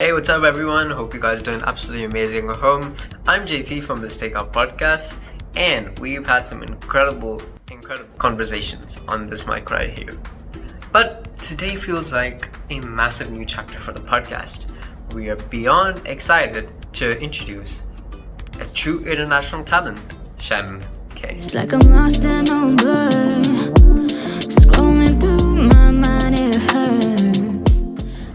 Hey, what's up, everyone? Hope you guys are doing absolutely amazing at home. I'm JT from the Stakeout podcast, and we've had some incredible conversations on this mic right here. But today feels like a massive new chapter for the podcast. We are beyond excited to introduce a true international talent, Shannon K. It's like I'm lost and on blur, scrolling through my mind, it hurts.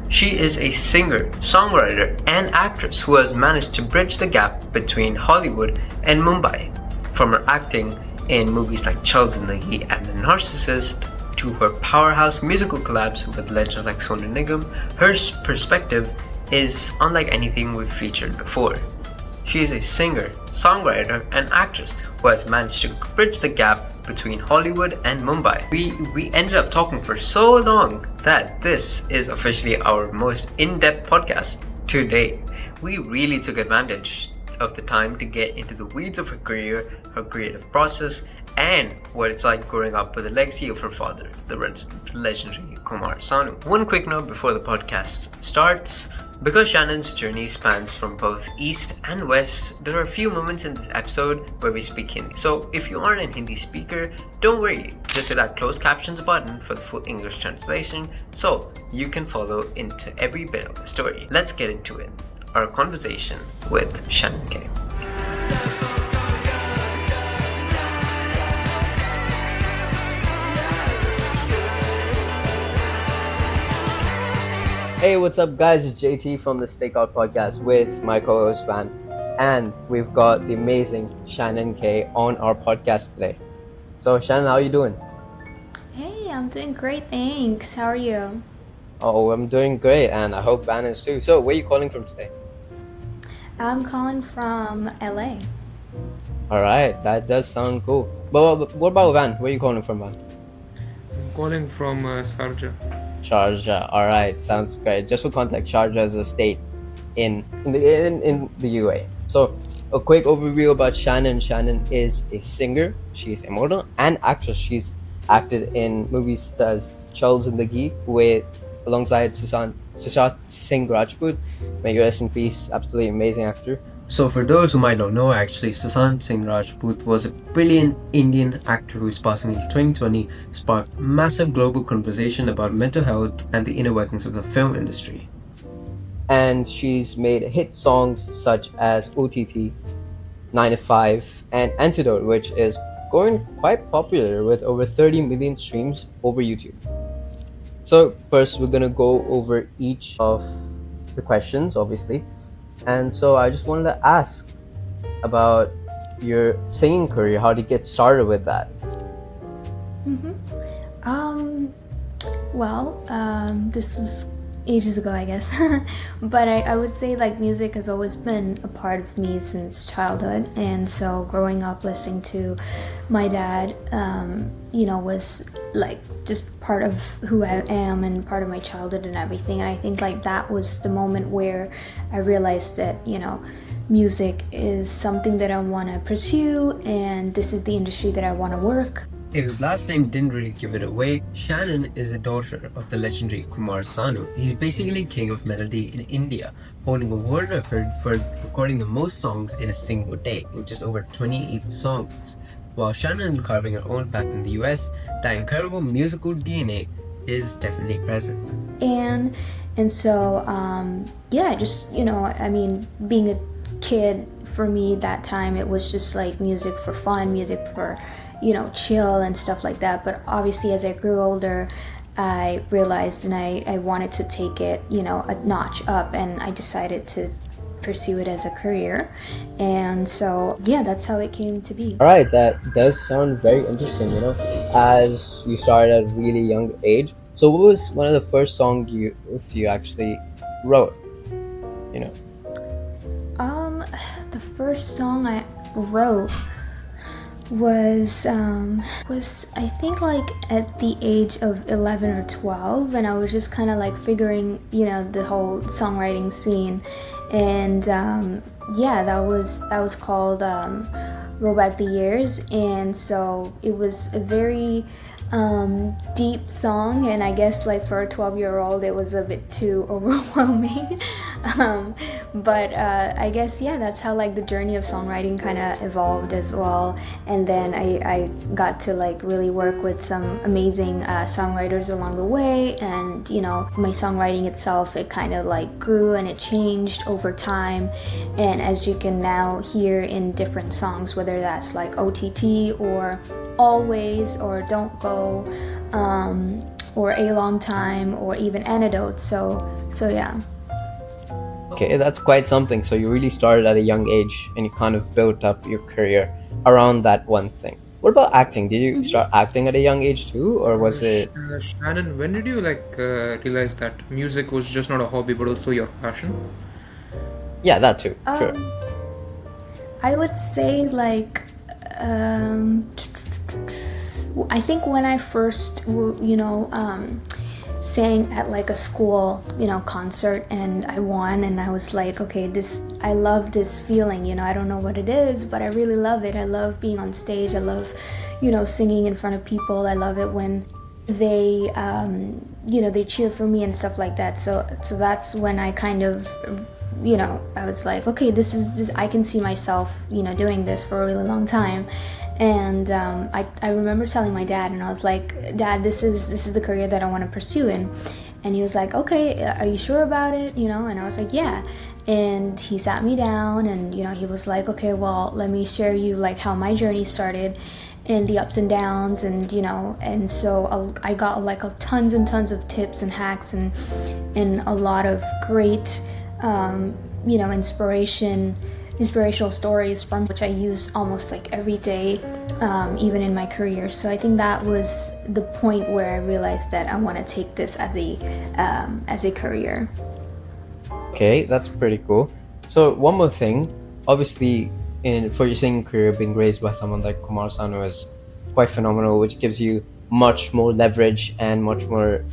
She is a singer, songwriter, and actress who has managed to bridge the gap between Hollywood and Mumbai. From her acting in movies like Chal Zindagi and The Narcissist to her powerhouse musical collabs with legends like Sonu Nigam, her perspective is unlike anything we've featured before. She is a singer, songwriter, and actress who has managed to bridge the gap between Hollywood and Mumbai. We ended up talking for so long that this is officially our most in-depth podcast to date. We really took advantage of the time to get into the weeds of her career, her creative process, and what it's like growing up with the legacy of her father, the legendary Kumar Sanu. One quick note before the podcast starts. Because Shannon's journey spans from both East and West, there are a few moments in this episode where we speak Hindi. So if you aren't a Hindi speaker, don't worry. Just hit that closed captions button for the full English translation so you can follow into every bit of the story. Let's get into it. Our conversation with Shannon K. Hey, what's up, guys? It's JT from the Stakeout podcast with my co-host Van, and we've got the amazing Shannon K on our podcast today. So, Shannon, how are you doing? Hey, I'm doing great, thanks. How are you? Oh, I'm doing great, and I hope Van is too. So, where are you calling from today? I'm calling from LA. All right, that does sound cool. But what about Van? Where are you calling from, Van? I'm calling from Sharjah. Sharjah. All right, sounds great. Just for context, Sharjah is a state in the UAE. So, a quick overview about Shannon. Shannon is a singer. She's a model and actress. She's acted in movies such as Chal Zindagi alongside Sushant Singh Rajput. May you rest in peace. Absolutely amazing actor. So for those who might not know, actually, Sushant Singh Rajput was a brilliant Indian actor whose passing in 2020 sparked massive global conversation about mental health and the inner workings of the film industry. And she's made hit songs such as OTT, 9 to 5, and Antidote, which is going quite popular with over 30 million streams over YouTube. So first, we're gonna go over each of the questions, obviously. And so I just wanted to ask about your singing career. How did you get started with that? This is ages ago, I guess. But I would say like music has always been a part of me since childhood. And so growing up listening to my dad, was like just part of who I am and part of my childhood and everything. And I think like that was the moment where I realized that, music is something that I want to pursue and this is the industry that I want to work. If the last name didn't really give it away, Shannon is the daughter of the legendary Kumar Sanu. He's basically king of melody in India, holding a world record for recording the most songs in a single day, with just over 28 songs. While Shannon is carving her own path in the US, that incredible musical DNA is definitely present. And so, being a kid, for me that time, it was just like music for fun, music for, chill and stuff like that. But obviously as I grew older, I realized and I wanted to take it, a notch up, and I decided to pursue it as a career. And so, that's how it came to be. All right, that does sound very interesting, as you started at a really young age. So what was one of the first songs you actually wrote, The first song I wrote was I think like at the age of 11 or 12, and I was just kind of like figuring the whole songwriting scene, and that was called Roll Back the Years. And so it was a very deep song, and I guess like for a 12-year-old it was a bit too overwhelming. But I guess yeah, that's how like the journey of songwriting kind of evolved as well. And then I got to like really work with some amazing songwriters along the way, and you know, my songwriting itself, it kind of like grew and it changed over time. And as you can now hear in different songs, whether that's like OTT or Always or Don't Go, or A Long Time, or even Antidote. So yeah. Okay, that's quite something. So you really started at a young age and you kind of built up your career around that one thing. What about acting? Did you start acting at a young age too, or was it? Shannon, when did you realize that music was just not a hobby but also your passion? Yeah, that too. Sure. I would say like I think when I first sang at like a school concert, and I won, and I was like, okay, I love this feeling, I don't know what it is, but I really love it. I love being on stage. I love singing in front of people. I love it when they they cheer for me and stuff like that. So that's when I kind of I was like, okay, this I can see myself doing this for a really long time. And I remember telling my dad, and I was like, Dad, this is the career that I want to pursue. And he was like, okay, are you sure about it? And I was like, yeah. And he sat me down, and he was like, okay, well, let me share you like how my journey started and the ups and downs, and and so I got like tons and tons of tips and hacks and a lot of great inspirational stories from which I use almost like every day, even in my career. So I think that was the point where I realized that I want to take this as a career. Okay, that's pretty cool. So one more thing, obviously, for your singing career, being raised by someone like Kumar Sanu is quite phenomenal, which gives you much more leverage and much more,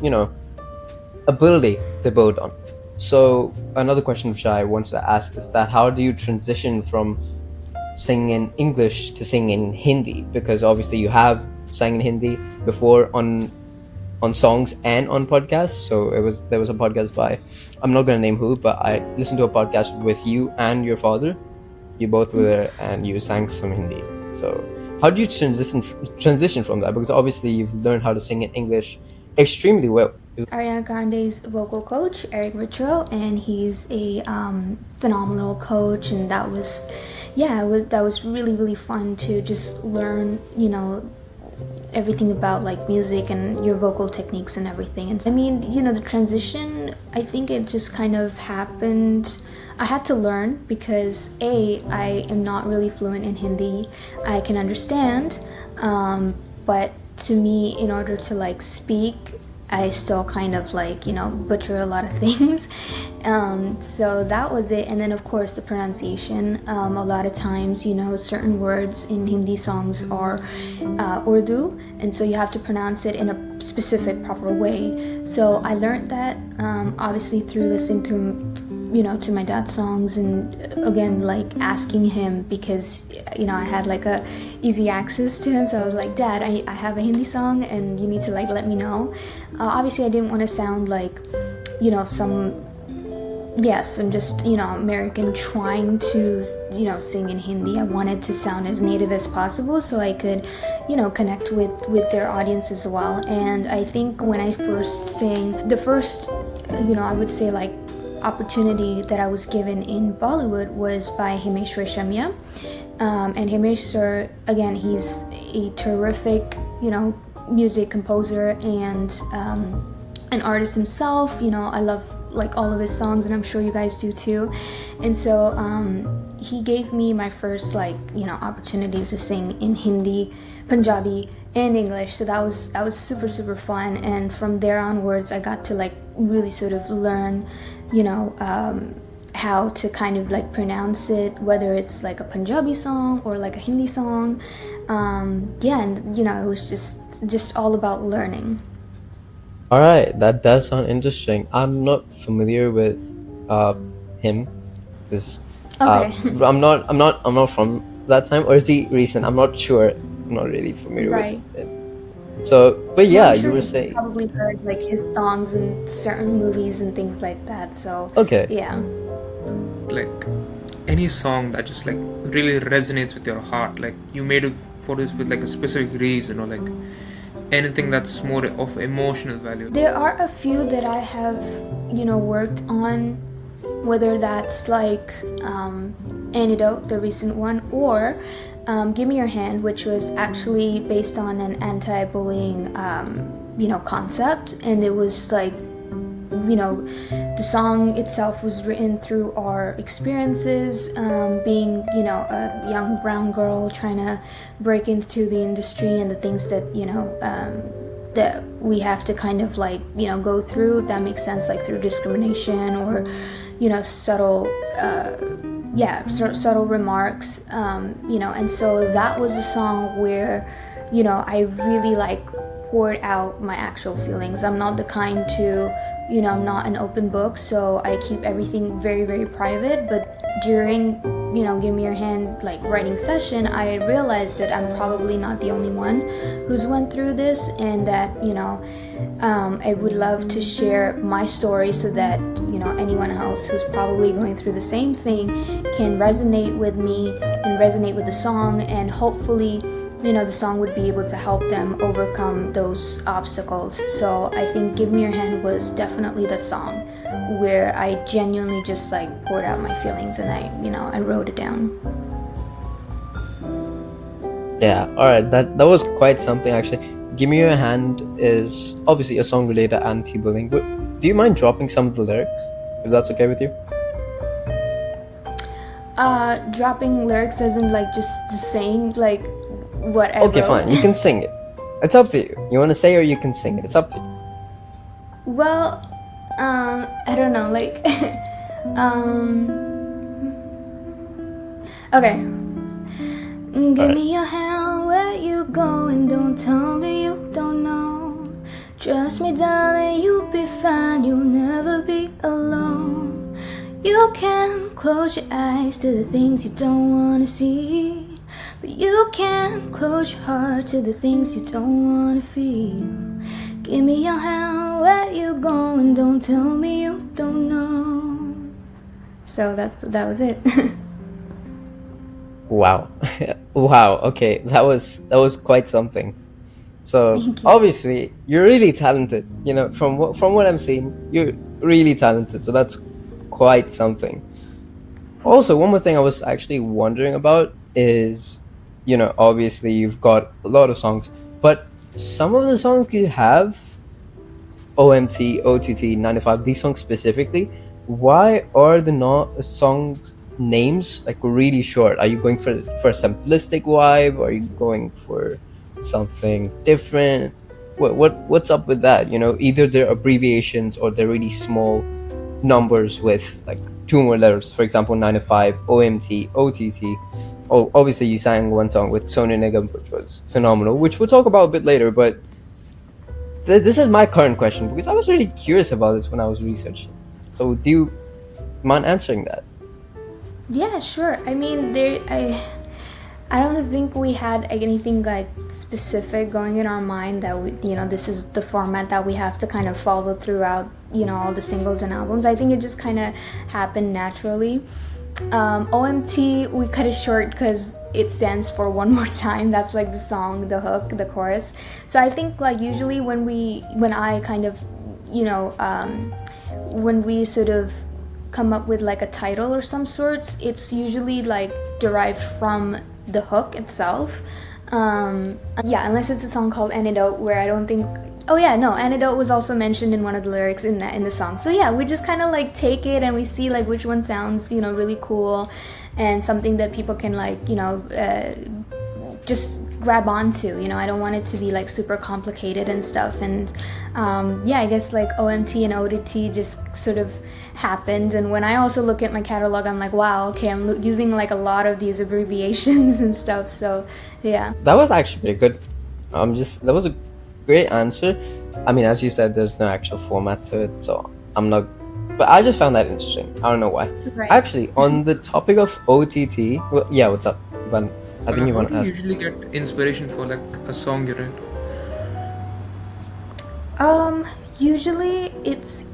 ability to build on. So another question which I wanted to ask is that how do you transition from singing in English to singing in Hindi? Because obviously you have sang in Hindi before on songs and on podcasts. So there was a podcast by, I'm not gonna name who, but I listened to a podcast with you and your father. You both were there and you sang some Hindi. So how do you transition from that? Because obviously you've learned how to sing in English extremely well. Ariana Grande's vocal coach, Eric Ritchell, and he's a phenomenal coach, and that was really, really fun to just learn, everything about like music and your vocal techniques and everything. And I mean, the transition, I think it just kind of happened. I had to learn because I am not really fluent in Hindi. I can understand, but to me, in order to like speak, I still kind of like, butcher a lot of things. So that was it. And then of course the pronunciation. A lot of times, certain words in Hindi songs are Urdu, and so you have to pronounce it in a specific proper way. So I learned that obviously through listening to my dad's songs, and again like asking him, because I had like a easy access to him. So I was like, Dad, I have a Hindi song and you need to like let me know. Obviously I didn't want to sound like some just American trying to sing in Hindi. I wanted to sound as native as possible so I could connect with their audience as well. And I think when I first sang, the first I would say like opportunity that I was given in Bollywood was by Himesh Reshammiya. And Himesh sir, again, he's a terrific music composer and an artist himself. I love like all of his songs, and I'm sure you guys do too. And so he gave me my first like opportunity to sing in Hindi, Punjabi, and English. So that was super, super fun. And from there onwards, I got to like really sort of learn how to kind of like pronounce it, whether it's like a Punjabi song or like a Hindi song. And it was just all about learning. All right, that does sound interesting. I'm not familiar with him because Okay. I'm not from that time, or is he recent? I'm not sure. I'm not really familiar Right. with him. So, but Well, yeah, I'm you sure were you've saying. probably heard like his songs in certain movies and things like that. So, Okay. yeah. Like any song that just like really resonates with your heart, like you made it for this with like a specific reason, or like anything that's more of emotional value. There are a few that I have, worked on, whether that's like Antidote, the recent one, or Give Me Your Hand, which was actually based on an anti-bullying, concept, and it was like, the song itself was written through our experiences, being, a young brown girl trying to break into the industry and the things that, that we have to kind of like, go through, if that makes sense, like through discrimination or, subtle, subtle remarks, and so that was a song where, I really like poured out my actual feelings. I'm not the kind to, I'm not an open book, so I keep everything very, very private. But during, Give Me Your Hand, like writing session, I realized that I'm probably not the only one who's went through this, and that, I would love to share my story so that, anyone else who's probably going through the same thing can resonate with me and resonate with the song, and hopefully, the song would be able to help them overcome those obstacles. So I think Give Me Your Hand was definitely the song where I genuinely just like poured out my feelings, and I wrote it down. Yeah, alright, that was quite something actually. Give Me Your Hand is obviously a song related to anti-bullying, but do you mind dropping some of the lyrics, if that's okay with you? Dropping lyrics as in like just saying like what I Okay, wrote. fine, you can sing it. It's up to you. You want to say or you can sing it. It's up to you. Well, I don't know, like, okay. Give me your hand, where you going? Don't tell me you don't know. Trust me, darling, you'll be fine. You'll never be alone. You can close your eyes to the things you don't wanna see, but you can't close your heart to the things you don't wanna feel. Give me your hand, where you going? Don't tell me you don't know. So that was it. Wow. Wow. Okay, that was quite something. So Thank you. obviously you're really talented. From what I'm seeing, you're really talented. So that's quite something. Also, one more thing I was actually wondering about is, obviously you've got a lot of songs, but some of the songs you have, OMT, OTT, 95, these songs specifically, why are the not songs names like really short? Are you going for a simplistic vibe? Are you going for something different? What's up with that? Either they're abbreviations or they're really small numbers with like two more letters. For example, 95, OMT, OTT. Oh, obviously you sang one song with Sonu Nigam, which was phenomenal, which we'll talk about a bit later. But this is my current question because I was really curious about this when I was researching. So do you mind answering that? Yeah, sure. I mean, I don't think we had anything like specific going in our mind that this is the format that we have to kind of follow throughout, all the singles and albums. I think it just kind of happened naturally. OMT, we cut it short because it stands for One More Time. That's like the song, the hook, the chorus. So I think like usually when I kind of, when we sort of come up with like a title or some sorts, it's usually like derived from the hook itself. Unless it's a song called Antidote, where I don't think. Oh yeah, no, Antidote was also mentioned in one of the lyrics in the song. So yeah, we just kind of like take it and we see like which one sounds really cool and something that people can like just grab onto. I don't want it to be like super complicated and stuff. And I guess like OMT and ODT just sort of happened. And when I also look at my catalog, I'm like, wow, okay, I'm using like a lot of these abbreviations and stuff. So yeah, That was actually pretty good. That was a great answer. I mean, as you said, there's no actual format to it, so I'm not. But I just found that interesting. I don't know why. right. Actually, on the topic of OTT, well, yeah, what's up? But I think you How want do to you ask. usually get inspiration for like a song you write? Usually it's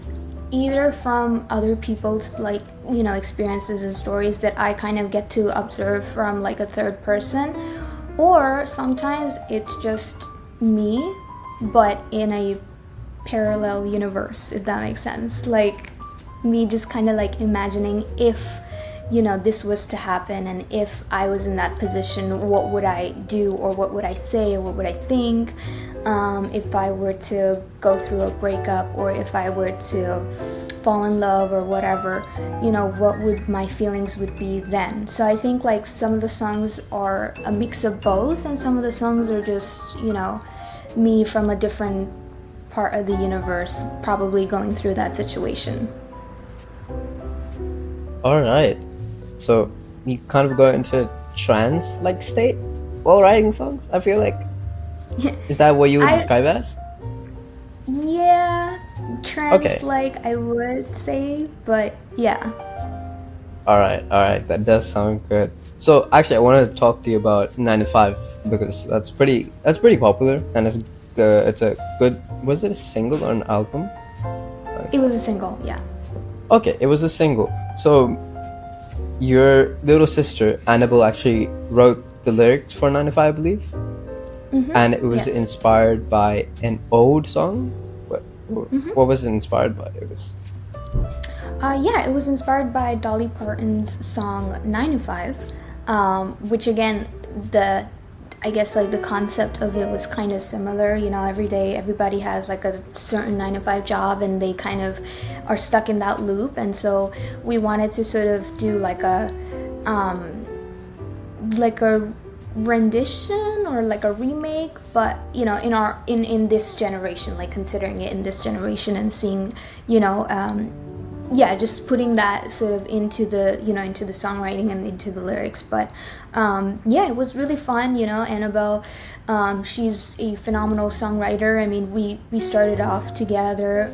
either from other people's like experiences and stories that I kind of get to observe from like a third person, or sometimes it's just me, but in a parallel universe, if that makes sense. Like me just kind of like imagining if this was to happen, and if I was in that position, what would I do, or what would I say, or what would I think, if I were to go through a breakup, or if I were to fall in love or whatever, what would my feelings would be then. So I think like some of the songs are a mix of both, and some of the songs are just me from a different part of the universe probably going through that situation. All right. So you kind of go into trance like state while writing songs, I feel like. Is that what you would describe as? Yeah, trance Okay. like I would say, but yeah. All right. That does sound good. So actually, I wanted to talk to you about 9 to 5 because that's pretty popular, and it's a good. Was it a single or an album? It was a single, yeah. Okay, it was a single. So your little sister Annabelle actually wrote the lyrics for 9 to 5, I believe, and it was Yes. inspired by an old song. What was it inspired by? It was Yeah, it was inspired by Dolly Parton's song 9 to 5, which again, I guess like the concept of it was kind of similar. Every day everybody has like a certain 9 to 5 job, and they kind of are stuck in that loop. And so we wanted to sort of do like a rendition or like a remake, but in this generation, like considering it in this generation and seeing just putting that sort of into the into the songwriting and into the lyrics. But it was really fun. Annabelle, she's a phenomenal songwriter. I mean, we started off together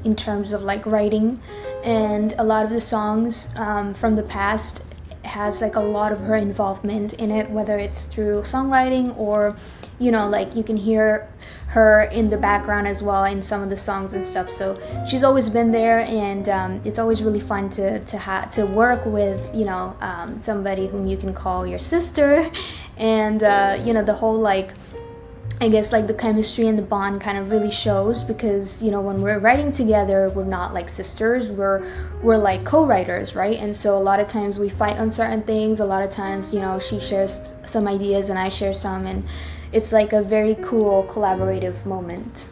in terms of like writing, and a lot of the songs from the past has like a lot of her involvement in it, whether it's through songwriting or like you can hear her in the background as well in some of the songs and stuff. So she's always been there, and it's always really fun to work with somebody whom you can call your sister, and the whole like I guess like the chemistry and the bond kind of really shows, because when we're writing together, we're not like sisters, we're like co-writers, right? And so a lot of times we fight on certain things. A lot of times she shares some ideas and I share some, and it's like a very cool collaborative moment.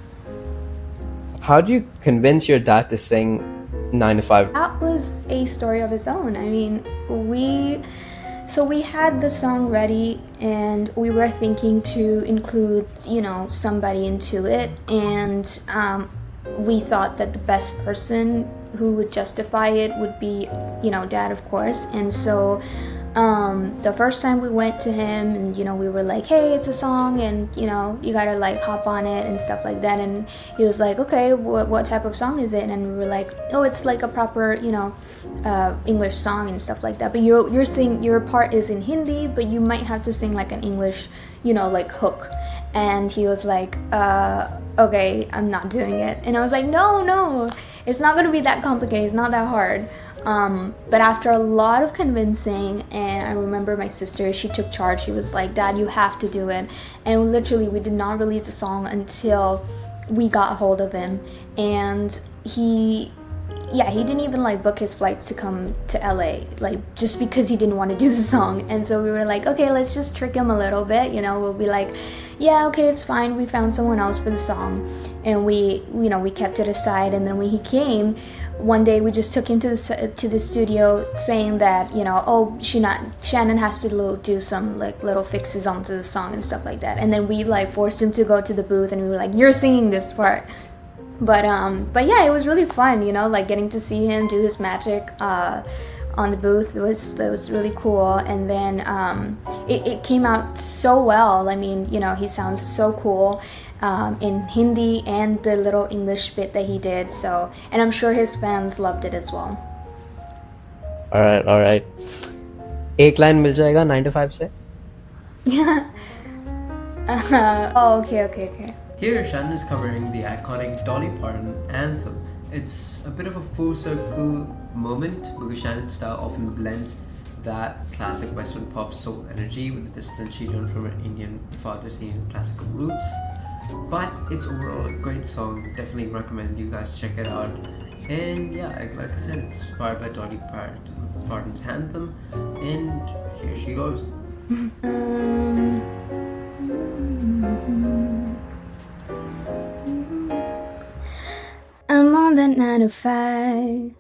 How do you convince your dad to sing 9 to 5? That was a story of its own. I mean, we had the song ready, and we were thinking to include somebody into it, and we thought that the best person who would justify it would be Dad, of course. And so the first time we went to him, and we were like, hey, it's a song, and you gotta like hop on it and stuff like that. And he was like, okay, what type of song is it? And we were like, oh, it's like a proper English song and stuff like that, but your part is in Hindi, but you might have to sing like an English like hook. And he was like, okay, I'm not doing it. And I was like, no, it's not gonna be that complicated, it's not that hard. But after a lot of convincing, and I remember my sister, she took charge. She was like, Dad, you have to do it. And literally we did not release the song until we got a hold of him, and he didn't even like book his flights to come to LA, like just because he didn't want to do the song. And so we were like, okay, let's just trick him a little bit, we'll be like, yeah, okay, it's fine, we found someone else for the song. And we kept it aside. And then when he came one day, we just took him to the studio, saying that Shannon has to do some like little fixes onto the song and stuff like that. And then we like forced him to go to the booth, and we were like, you're singing this part. But yeah, it was really fun, like getting to see him do his magic on the booth. It was really cool. And then it came out so well. I mean, he sounds so cool in Hindi and the little English bit that he did. So, and I'm sure his fans loved it as well. All right. एक line मिल जाएगा 9 to 5 से? Oh, okay. Here, Shannon is covering the iconic Dolly Parton anthem. It's a bit of a full circle moment because Shannon's style often blends that classic Western pop soul energy with the discipline she learned from her Indian father's Indian classical roots. But it's overall a great song. Definitely recommend you guys check it out. And yeah, like I said, it's inspired by Dolly Parton's anthem. And here she goes. I'm on that 9 to 5.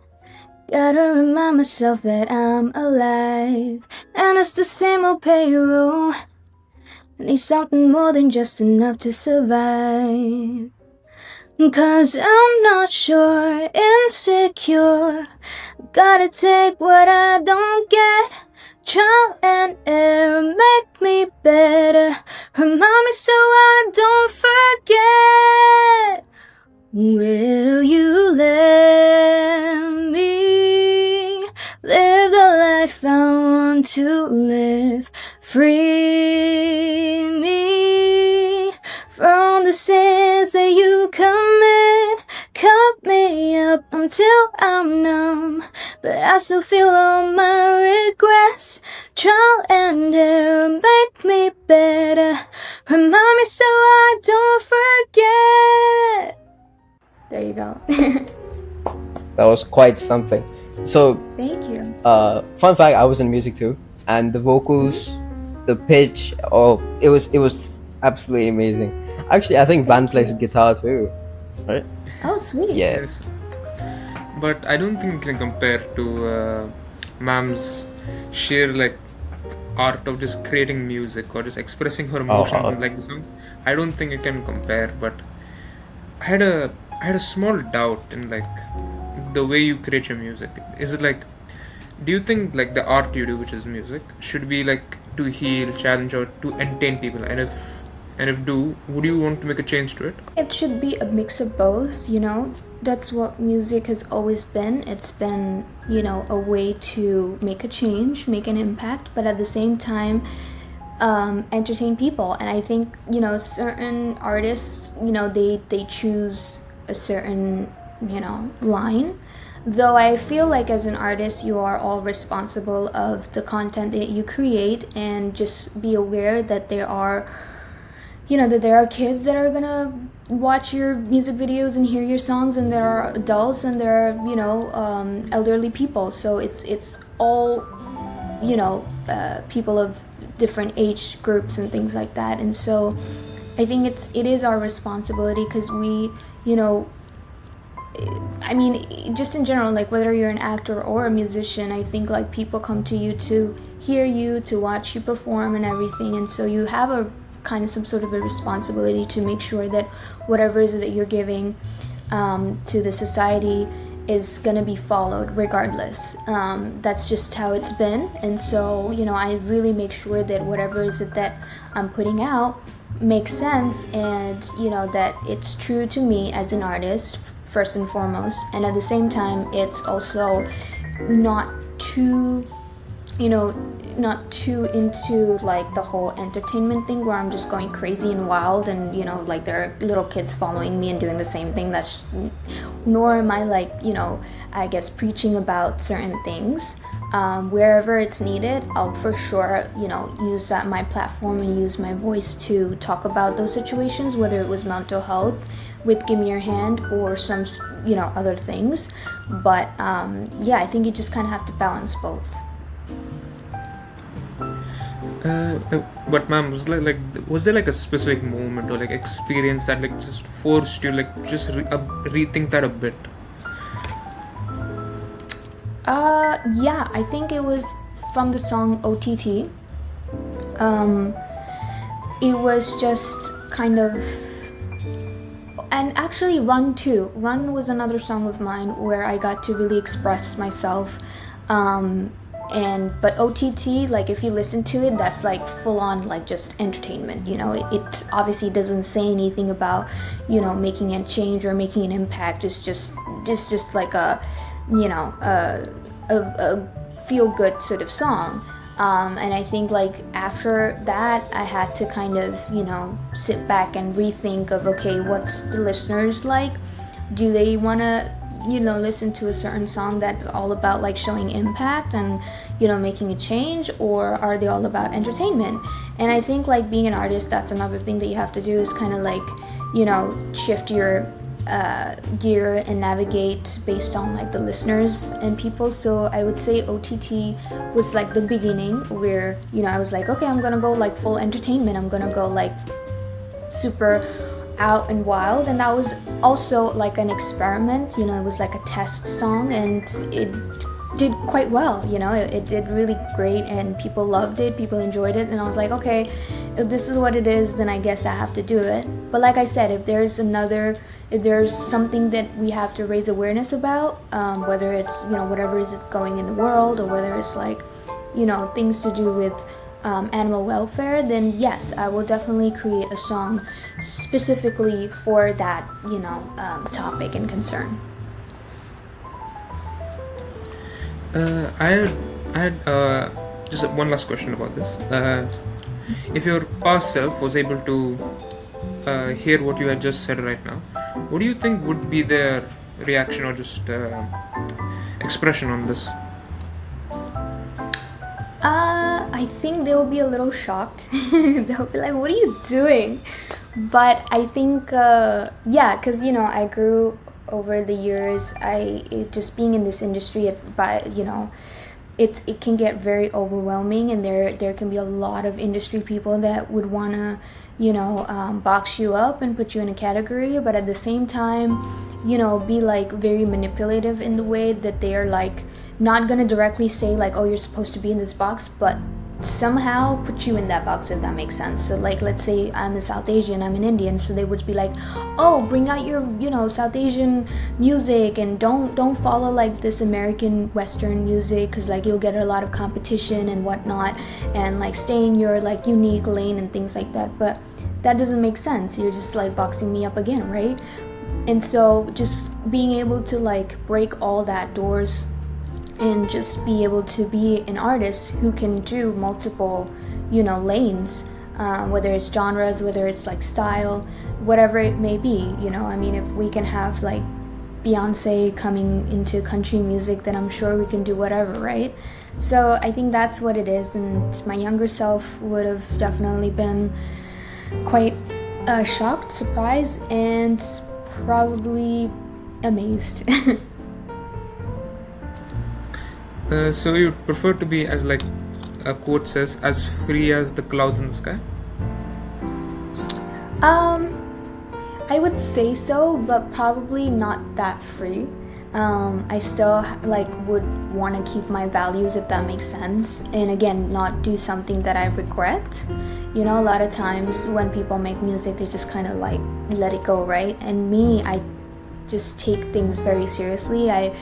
Gotta remind myself that I'm alive. And it's the same old payroll. Need something more than just enough to survive. 'Cause I'm not sure, insecure. Gotta take what I don't get. Trial and error make me better. Remind me so I don't forget. Will you let me live the life I want to live? Free me from the sins that you commit. Cut me up until I'm numb, but I still feel all my regrets. Trial and error make me better. Remind me so I don't forget. There you go. That was quite something. So, Thank you. fun fact: I was in music too, and the vocals, the pitch, it was absolutely amazing. Actually, I think Van plays guitar too, right? Oh, sweet. Yeah. Yes. But I don't think it can compare to Ma'am's sheer like art of just creating music or just expressing her emotions in like the song. I don't think it can compare. But I had a small doubt in like the way you create your music. Is it like, do you think like the art you do, which is music, should be like to heal, challenge, or to entertain people? And if do, would you want to make a change to it? It should be a mix of both, you know. That's what music has always been. It's been, you know, a way to make a change, make an impact, but at the same time, entertain people. And I think, you know, certain artists, you know, they choose a certain, you know, line. Though I feel like as an artist, you are all responsible of the content that you create, and just be aware that there are, you know, that there are kids that are gonna watch your music videos and hear your songs, and there are adults, and there are, you know, elderly people. So it's all, you know, people of different age groups and things like that. And so I think it is our responsibility, because we, you know, I mean, just in general, like whether you're an actor or a musician, I think like people come to you to hear you, to watch you perform and everything. And so you have a kind of some sort of a responsibility to make sure that whatever it is that you're giving to the society is going to be followed regardless. That's just how it's been. And so, you know, I really make sure that whatever it is that I'm putting out makes sense, and, you know, that it's true to me as an artist first and foremost, and at the same time it's also not too, you know, not too into like the whole entertainment thing where I'm just going crazy and wild, and, you know, like there are little kids following me and doing the same thing. That's nor am I like, you know, I guess preaching about certain things. Wherever it's needed, I'll for sure, you know, use that my platform and use my voice to talk about those situations, whether it was mental health with Give Me Your Hand or some, you know, other things. But yeah, I think you just kind of have to balance both. But ma'am, was there like a specific moment or like experience that like just forced you like just rethink that a bit? Yeah, I think it was from the song OTT. It was just kind of, and actually Run too. Run was another song of mine where I got to really express myself. But OTT, like if you listen to it, that's like full on like just entertainment, you know. It obviously doesn't say anything about, you know, making a change or making an impact. It's just like a, you know, a feel good sort of song. And I think like after that, I had to kind of, sit back and rethink of, okay, what's the listeners like? Do they want to, listen to a certain song that's all about like showing impact and, making a change, or are they all about entertainment? And I think like being an artist, that's another thing that you have to do is kind of like, shift your gear and navigate based on like the listeners and people. So I would say OTT was like the beginning where I was like, okay, I'm gonna go like full entertainment, I'm gonna go like super out and wild. And that was also like an experiment, it was like a test song, and it did quite well. It did really great, and people loved it, people enjoyed it, and I was like, okay, if this is what it is, then I guess I have to do it. But like I said, if there's something that we have to raise awareness about, whether it's whatever is going in the world, or whether it's like things to do with animal welfare, then yes, I will definitely create a song specifically for that topic and concern. I had just one last question about this. If your past self was able to hear what you had just said right now, what do you think would be their reaction or just expression on this? I think they'll be a little shocked. They'll be like, what are you doing? But I think, because, I grew over the years, just being in this industry, it can get very overwhelming, and there can be a lot of industry people that would want to, box you up and put you in a category, but at the same time, be like very manipulative in the way that they are like not gonna directly say like, oh, you're supposed to be in this box, but somehow put you in that box, if that makes sense. So like, let's say I'm a South Asian, I'm an Indian, so they would be like, oh, bring out your South Asian music, and don't follow like this American Western music, because like you'll get a lot of competition and whatnot, and like stay in your like unique lane and things like that. But that doesn't make sense. You're just like boxing me up again, right? And so just being able to like break all that doors and just be able to be an artist who can do multiple, lanes, whether it's genres, whether it's like style, whatever it may be, I mean, if we can have like Beyonce coming into country music, then I'm sure we can do whatever, right? So I think that's what it is, and my younger self would have definitely been quite shocked, surprised, and probably amazed. So you prefer to be, as like a quote says, as free as the clouds in the sky? I would say so, but probably not that free. I still like would want to keep my values, if that makes sense, and again, not do something that I regret. A lot of times when people make music, they just kind of like let it go, right? And me, I just take things very seriously. I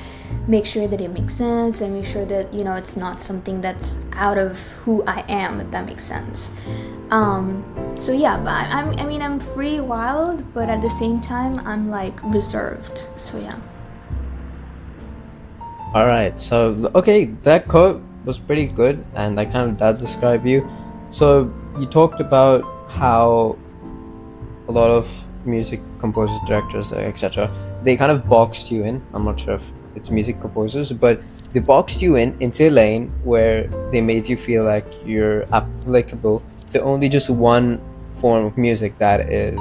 make sure that it makes sense, and make sure that it's not something that's out of who I am, if that makes sense. So yeah, but I'm free, wild, but at the same time I'm like reserved. So yeah. All right. So okay, that quote was pretty good, and that kind of does describe you. So you talked about how a lot of music composers, directors, etc., they kind of boxed you in. I'm not sure if it's music composers, but they boxed you in into a lane where they made you feel like you're applicable to only just one form of music, that is,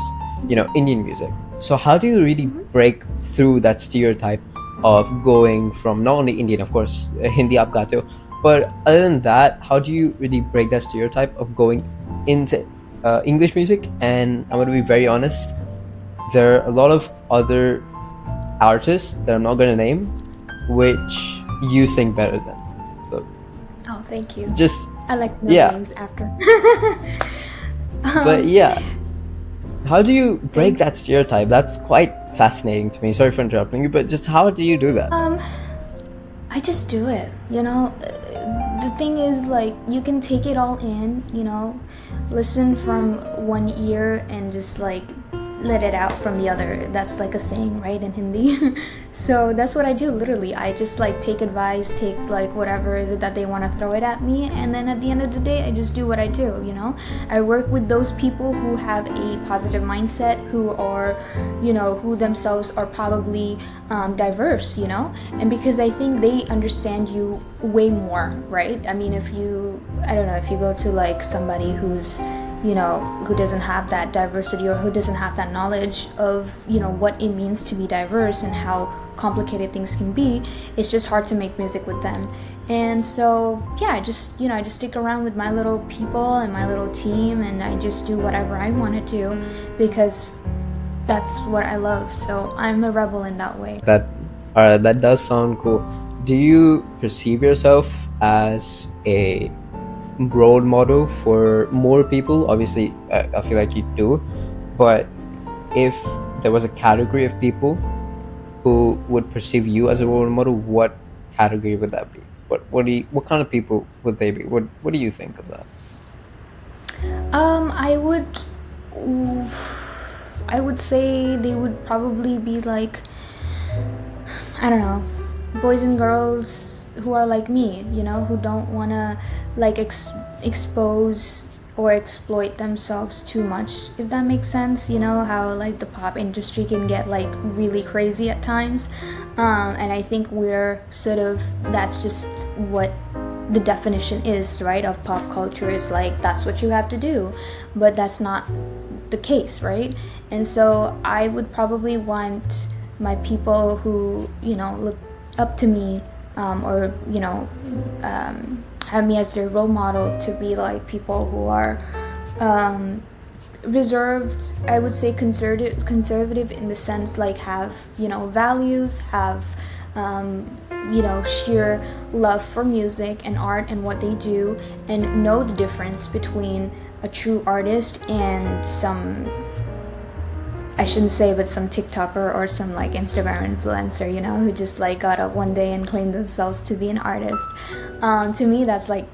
Indian music. So how do you really break through that stereotype of going from not only Indian, of course, Hindi aap gaate ho, but other than that, how do you really break that stereotype of going into English music? And I'm going to be very honest, there are a lot of other artists that I'm not going to name, which you sing better than. So, oh, thank you. Just I like to know names after. But yeah, how do you break that stereotype? That's quite fascinating to me. Sorry for interrupting you, but just how do you do that? I just do it. The thing is, like, you can take it all in. Listen from one ear and just like let it out from the other. That's like a saying, right, in Hindi. So that's what I do, literally. I just like take advice, take like whatever is it that they want to throw it at me, and then at the end of the day I just do what I do, you know. I work with those people who have a positive mindset, who are, you know, who themselves are probably diverse, you know, and because I think they understand you way more, right? I mean, if you, I don't know, if you go to like somebody who's, you know, who doesn't have that diversity or who doesn't have that knowledge of, you know, what it means to be diverse and how complicated things can be, it's just hard to make music with them. And so yeah, I just, you know, I just stick around with my little people and my little team, and I just do whatever I want to do because that's what I love. So I'm a rebel in that way. That does sound cool. Do you perceive yourself as a role model for more people? Obviously, I feel like you do, but if there was a category of people who would perceive you as a role model, what category would that be? What kind of people would they be? What do you think of that? I would say they would probably be like, I don't know, boys and girls who are like me, you know, who don't want to like expose or exploit themselves too much, if that makes sense. You know how like the pop industry can get like really crazy at times, and I think we're sort of, that's just what the definition is, right, of pop culture, is like that's what you have to do, but that's not the case, right? And so I would probably want my people who, you know, look up to me, or you know, have me as their role model, to be like people who are reserved, I would say conservative in the sense like have, you know, values, have you know, sheer love for music and art and what they do, and know the difference between a true artist and some, I shouldn't say, but some TikToker or some like Instagram influencer, you know, who just like got up one day and claimed themselves to be an artist. To me, that's like,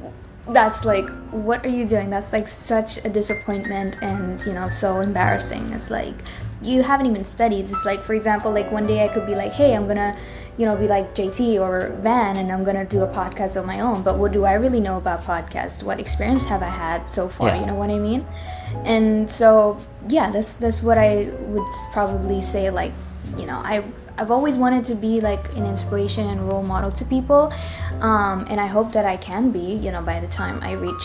what are you doing? That's like such a disappointment, and you know, so embarrassing. It's like, you haven't even studied. It's like, for example, like one day I could be like, hey, I'm gonna, you know, be like JT or Van, and I'm gonna do a podcast of my own, but what do I really know about podcasts? What experience have I had so far? Yeah. You know what I mean? And so yeah, that's what I would probably say. Like, you know, I've always wanted to be like an inspiration and role model to people, and I hope that I can be, you know, by the time I reach,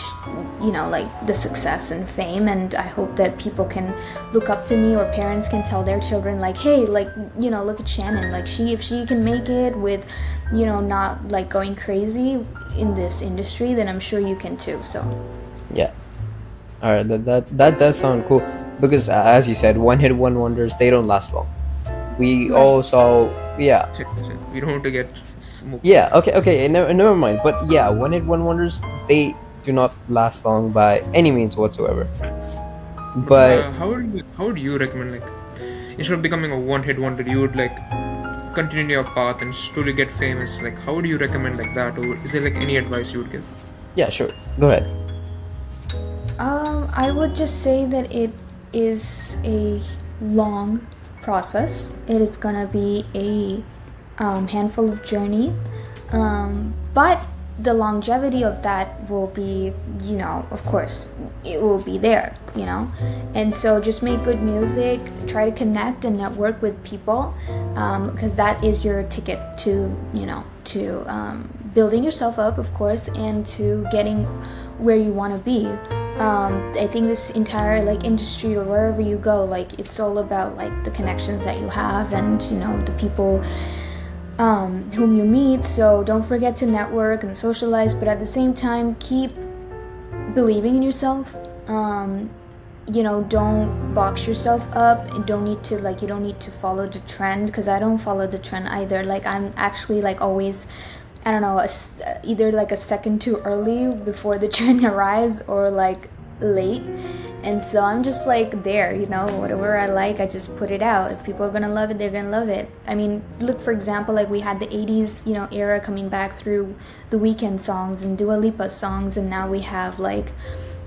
you know, like the success and fame. And I hope that people can look up to me, or parents can tell their children like, hey, like, you know, look at Shannon, like if she can make it with, you know, not like going crazy in this industry, then I'm sure you can too. So Yeah. All right, that does sound cool, because as you said, one hit wonders, they don't last long. We all saw, yeah, Shit. We don't want to get smoked. yeah, okay, never mind. But yeah, one hit wonders, they do not last long by any means whatsoever. But How would you recommend, like, instead of becoming a one-hit wonder, you would like continue your path and slowly get famous? Like, how would you recommend like that, or is there like any advice you would give? yeah, sure, go ahead. I would just say that it is a long process. It is gonna be a handful of journey, but the longevity of that will be, you know, of course, it will be there, you know. And so just make good music, try to connect and network with people, because that is your ticket to, you know, to building yourself up, of course, and to getting where you want to be. I think this entire like industry, or wherever you go, like it's all about like the connections that you have, and you know, the people whom you meet. So don't forget to network and socialize, but at the same time keep believing in yourself. You know, don't box yourself up, and you don't need to follow the trend, because I don't follow the trend either. Like, I'm actually like always, I don't know, either like a second too early before the trend arrives, or like late. And so I'm just like there, you know, whatever I like, I just put it out. If people are gonna love it, they're gonna love it. I mean, look, for example, like we had the 80s, you know, era coming back through the Weeknd songs and Dua Lipa songs, and now we have like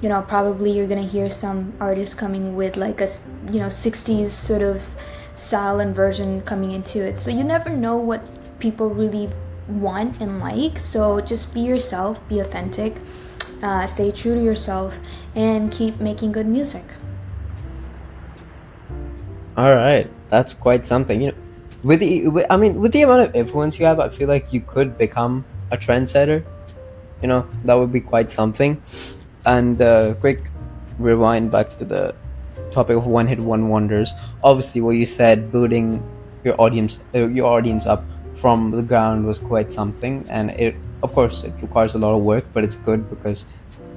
probably you're gonna hear some artists coming with like a 60s sort of style and version coming into it. So you never know what people really want and like. So just be yourself, be authentic, stay true to yourself, and keep making good music. All right, that's quite something. With the amount of influence you have, I feel like you could become a trendsetter. That would be quite something. And quick rewind back to the topic of one hit one wonders. Obviously, what you said, building your audience up from the ground was quite something, and of course, it requires a lot of work, but it's good because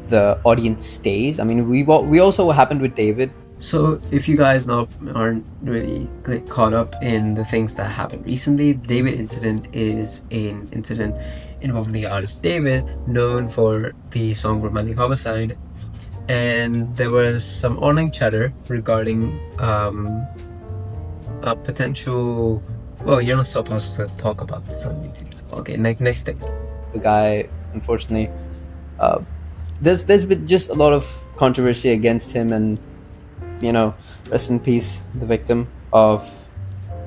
the audience stays. I mean, we also what happened with David. So, if you guys aren't really caught up in the things that happened recently, the David incident is an incident involving the artist David, known for the song Romantic Homicide, and there was some online chatter regarding a potential. Well, you're not supposed to talk about this on YouTube. So, okay, next thing. The guy, unfortunately, there's been just a lot of controversy against him, and rest in peace, the victim of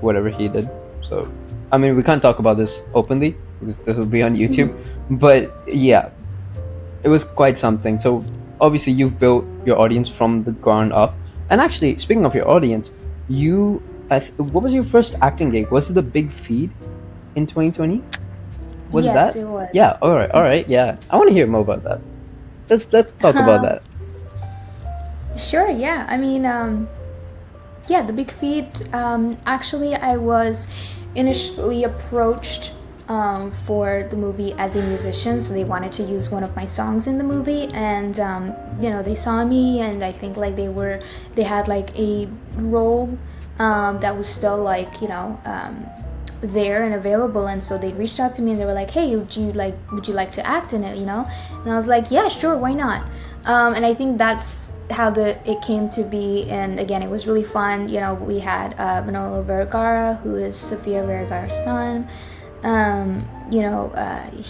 whatever he did. So, I mean, we can't talk about this openly because this will be on YouTube. But yeah, it was quite something. So, obviously, you've built your audience from the ground up. And actually, speaking of your audience, what was your first acting gig? Was it the Big Feed in 2020? Was it Yes, that? it was. Yeah. All right. Yeah, I want to hear more about that. Let's talk about that. Sure, yeah. I mean, yeah, the Big Feat. Actually, I was initially approached for the movie as a musician, so they wanted to use one of my songs in the movie, and they saw me, and I think like they had like a role that was still like there and available, and so they reached out to me and they were like, hey, would you like to act in it, and I was like, yeah, sure, why not. And I think that's how it came to be, and again, it was really fun. We had Manolo Vergara, who is Sofia Vergara's son.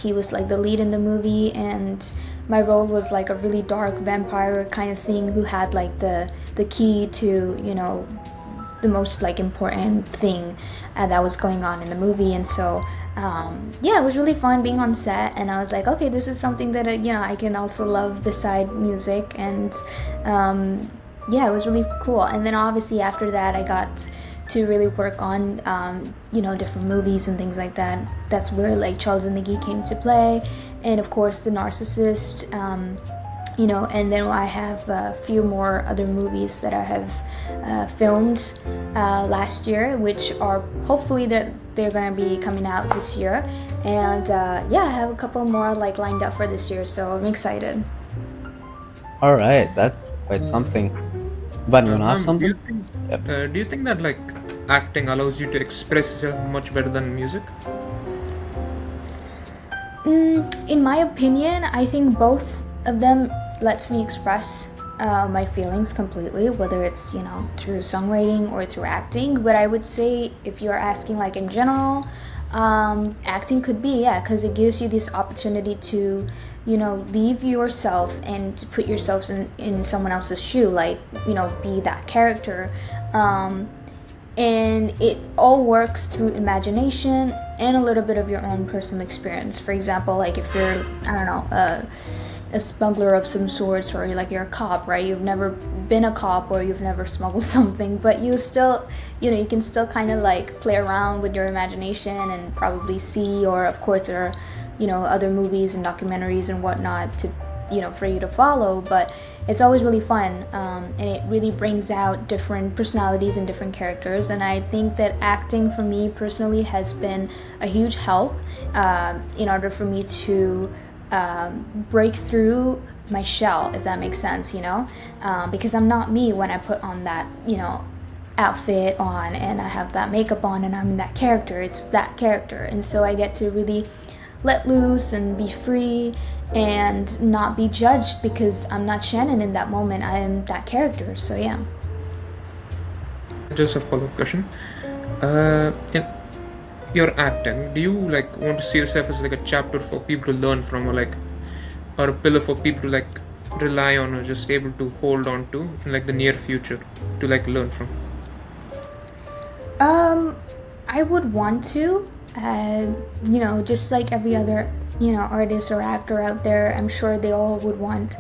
He was like the lead in the movie, and my role was like a really dark vampire kind of thing who had like the key to the most like important thing that was going on in the movie. And so it was really fun being on set, and I was like, okay, this is something that I can also love beside music, and it was really cool. And then obviously after that I got to really work on different movies and things like that. That's where like Charles and the Geek came to play, and of course The Narcissist, and then I have a few more other movies that I have filmed last year, which are hopefully they're gonna be coming out this year, and I have a couple more like lined up for this year, so I'm excited. All right, that's quite something. But you want to ask something? Do you think that like acting allows you to express yourself much better than music? In my opinion, I think both of them lets me express my feelings completely, whether it's through songwriting or through acting. But I would say, if you're asking like in general, acting could be, because it gives you this opportunity to leave yourself and put yourself in someone else's shoe, like be that character, and it all works through imagination and a little bit of your own personal experience. For example, like if you're, I don't know, a smuggler of some sorts, or you're a cop, right? You've never been a cop, or you've never smuggled something, but you still, you can still kind of like play around with your imagination and probably see, or of course there are, other movies and documentaries and whatnot to, for you to follow, but it's always really fun, and it really brings out different personalities and different characters. And I think that acting for me personally has been a huge help in order for me to break through my shell, if that makes sense, because I'm not me when I put on that, outfit on and I have that makeup on and I'm that character. It's that character, and so I get to really let loose and be free and not be judged, because I'm not Shannon in that moment. I am that character. So yeah. Just a follow-up question. In your acting, do you like want to see yourself as like a chapter for people to learn from, or a pillar for people to like rely on or just able to hold on to in like the near future to like learn from? I would want to, just like every other, artist or actor out there, I'm sure they all would want,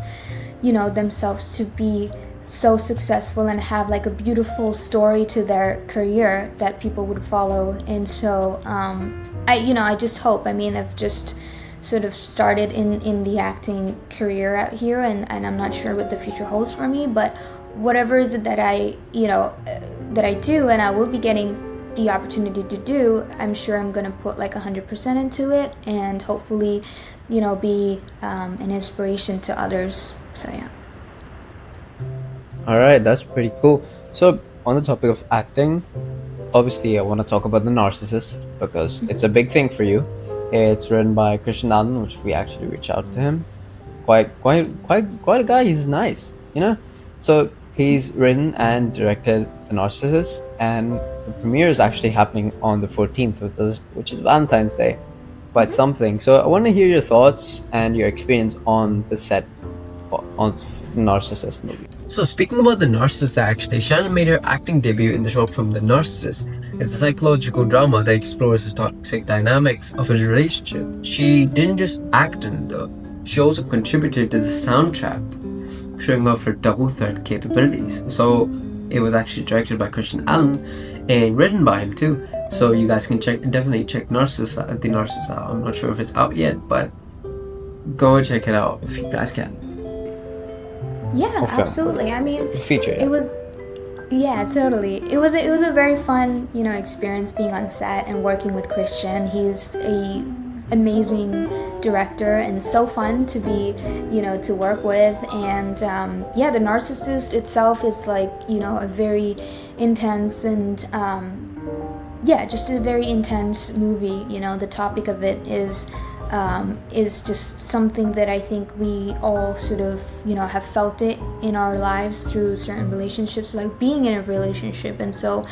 themselves to be so successful and have like a beautiful story to their career that people would follow. And so, I just hope, I've just sort of started in the acting career out here, and I'm not sure what the future holds for me, but whatever is it that that I do and I will be getting the opportunity to do, I'm sure I'm gonna put like 100% into it, and hopefully, be an inspiration to others. So yeah. All right, that's pretty cool. So, on the topic of acting, obviously, I want to talk about The Narcissist because it's a big thing for you. It's written by Christian Allen, which we actually reached out to him. Quite a guy. He's nice, you know. So he's written and directed The Narcissist, and the premiere is actually happening on the 14th, which is Valentine's Day. Quite something. So I want to hear your thoughts and your experience on the set on The Narcissist movie. So speaking about The Narcissist, actually, Shannon made her acting debut in the short film The Narcissist. It's a psychological drama that explores the toxic dynamics of a relationship. She didn't just act in it though, she also contributed to the soundtrack, showing off her double threat capabilities. So it was actually directed by Christian Allen and written by him too. So you guys can definitely check The Narcissist out. I'm not sure if it's out yet, but go check it out if you guys can. Yeah, Or film. absolutely. Feature. Yeah. It was, yeah, totally. It was a very fun, experience being on set and working with Christian. He's a amazing director and so fun to be, to work with. And The Narcissist itself is like, a very intense and just a very intense movie. The topic of it is just something that I think we all sort of, have felt it in our lives through certain relationships, like being in a relationship. And so,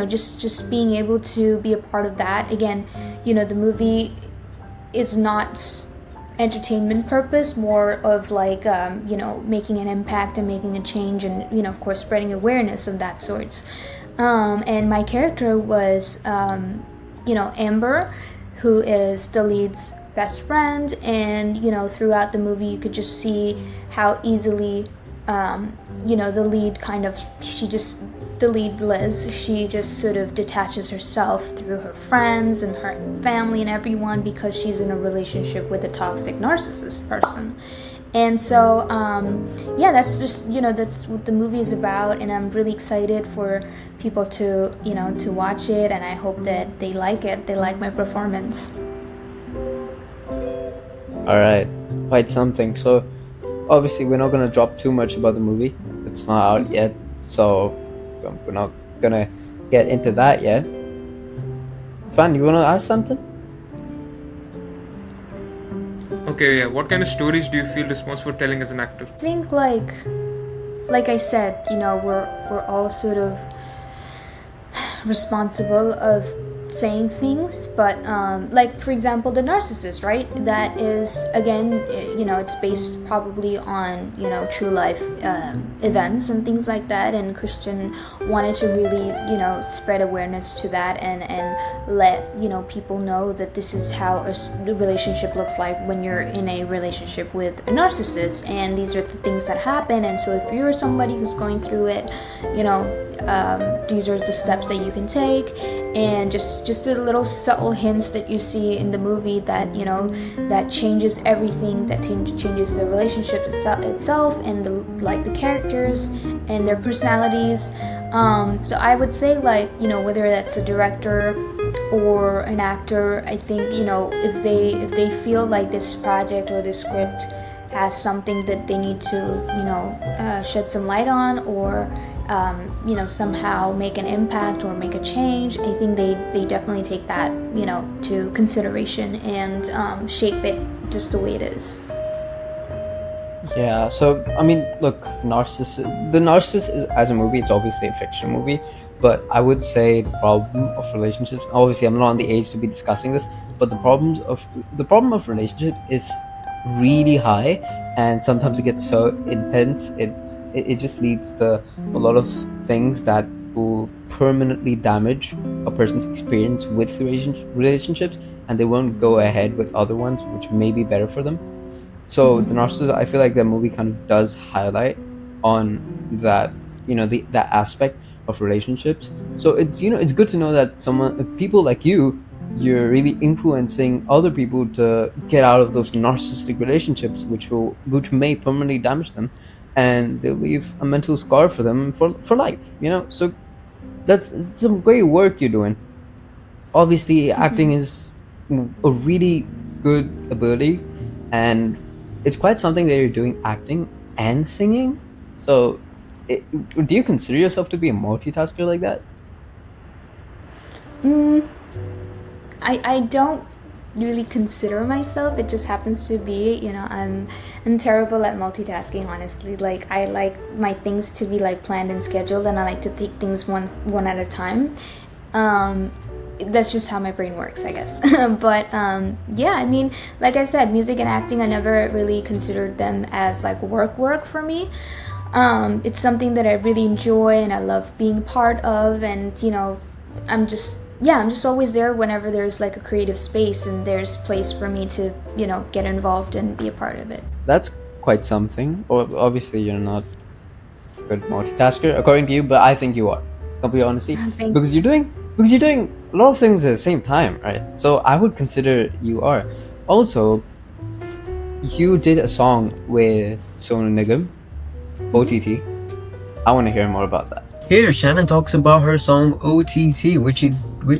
just being able to be a part of that. Again, the movie is not entertainment purpose, more of like, making an impact and making a change and, of course, spreading awareness of that sorts. And my character was, Amber, who is the lead's best friend, and throughout the movie you could just see how easily the lead the lead Liz, she just sort of detaches herself through her friends and her family and everyone because she's in a relationship with a toxic narcissist person. And so that's just that's what the movie is about, and I'm really excited for people to to watch it, and I hope that they like it. They like my performance. All right, quite something. So obviously we're not gonna drop too much about the movie. It's not out yet, so we're not gonna get into that yet. Fan, you wanna ask something? Okay, yeah. What kind of stories do you feel responsible for telling as an actor? I think like I said, we're all sort of responsible of saying things, but like for example The Narcissist, right? That is, again, it's based probably on true life events and things like that, and Christian wanted to really spread awareness to that and let people know that this is how a relationship looks like when you're in a relationship with a narcissist, and these are the things that happen. And so if you're somebody who's going through it, these are the steps that you can take, and just the little subtle hints that you see in the movie that that changes everything, that changes the relationship itself and the characters and their personalities. So I would say whether that's a director or an actor, I think if they feel like this project or this script has something that they need to shed some light on, or somehow make an impact or make a change, I think they definitely take that to consideration and shape it just the way it is. Yeah, so look, The Narcissist is, as a movie, it's obviously a fiction movie, but I would say the problem of relationships, obviously I'm not on the age to be discussing this, but the problem of relationship is really high and sometimes it gets so intense. It just leads to a lot of things that will permanently damage a person's experience with relationships, and they won't go ahead with other ones which may be better for them. So the narcissist, I feel like the movie kind of does highlight on that, that aspect of relationships. So it's good to know that people like you're really influencing other people to get out of those narcissistic relationships, which may permanently damage them, and they'll leave a mental scar for them for life. So that's some great work you're doing. Obviously, acting is a really good ability, and it's quite something that you're doing, acting and singing. So, do you consider yourself to be a multitasker like that? Mm, I don't really consider myself. It just happens to be, I'm terrible at multitasking, honestly. Like, I like my things to be like planned and scheduled, and I like to take things one at a time. That's just how my brain works, I guess. But yeah, I mean, like I said, music and acting, I never really considered them as like work for me. It's something that I really enjoy and I love being part of, and I'm just I'm just always there whenever there's like a creative space and there's place for me to get involved and be a part of it. That's quite something. Obviously, you're not a good multitasker, according to you, but I think you are. Complete honesty, Thank because you're doing a lot of things at the same time, right? So I would consider you are. Also, you did a song with Sonu Nigam, OTT. I want to hear more about that. Here, Shannon talks about her song OTT, which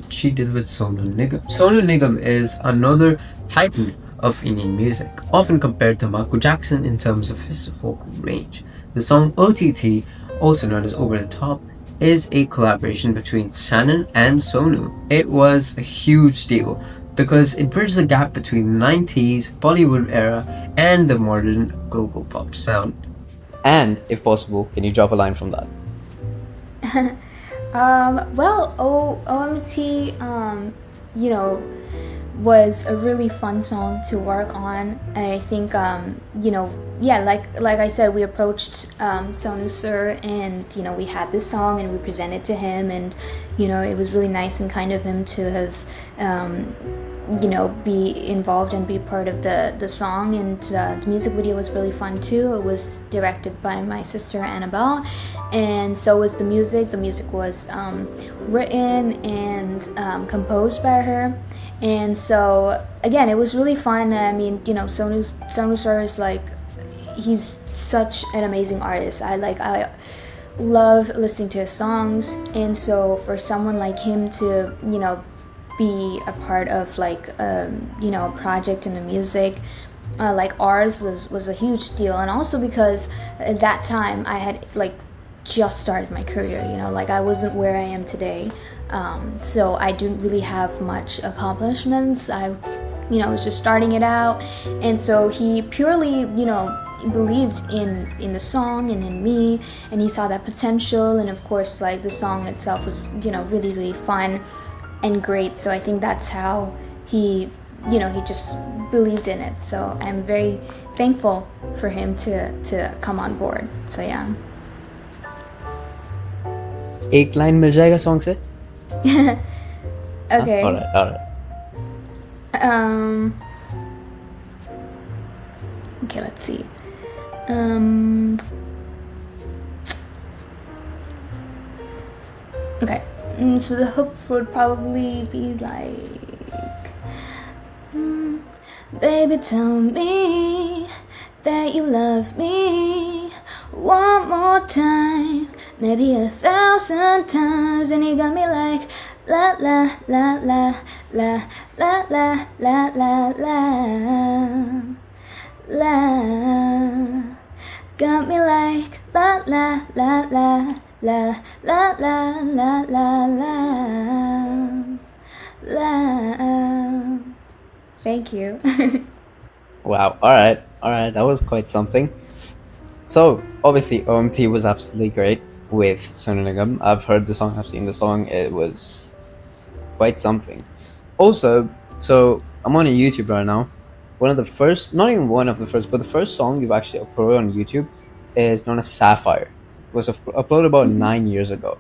she did with Sonu Nigam. Sonu Nigam is another titan of Indian music, often compared to Michael Jackson in terms of his vocal range. The song OTT, also known as Over the Top, is a collaboration between Shannon and Sonu. It was a huge deal because it bridged the gap between the 90s Bollywood era and the modern global pop sound. And, if possible, can you drop a line from that? Well, OMT, was a really fun song to work on, and I think, like I said, we approached Sonu sir, and we had this song and we presented to him, and it was really nice and kind of him to have be involved and be part of the song, and the music video was really fun too. It was directed by my sister Annabelle, and so was the music. The music was written and composed by her, and so again, it was really fun. I mean, Sonu sir is like, he's such an amazing artist. I love listening to his songs, and so for someone like him to be a part of like a project in the music like ours was a huge deal. And also because at that time I had like just started my career, like I wasn't where I am today, so I didn't really have much accomplishments. I was just starting it out, and so he purely believed in the song and in me, and he saw that potential. And of course, like, the song itself was really, really fun and great. So I think that's how he just believed in it. So I'm very thankful for him to come on board. So yeah. एक line मिल जाएगा song से? Okay. All right. Okay, let's see. Okay. So the hook would probably be like, baby, tell me that you love me one more time, maybe 1,000 times, and you got me like la la la la la la la la la la la, got me like la la la la la la la la la la la. Thank you. Wow. All right. That was quite something. So obviously OMT was absolutely great with Sonu Nigam. I've heard the song. I've seen the song. It was quite something. Also, so I'm on a YouTube right now one of the first, not even one of the first, but the first song you've actually uploaded on YouTube is known as Sapphire. It was uploaded about 9 years ago.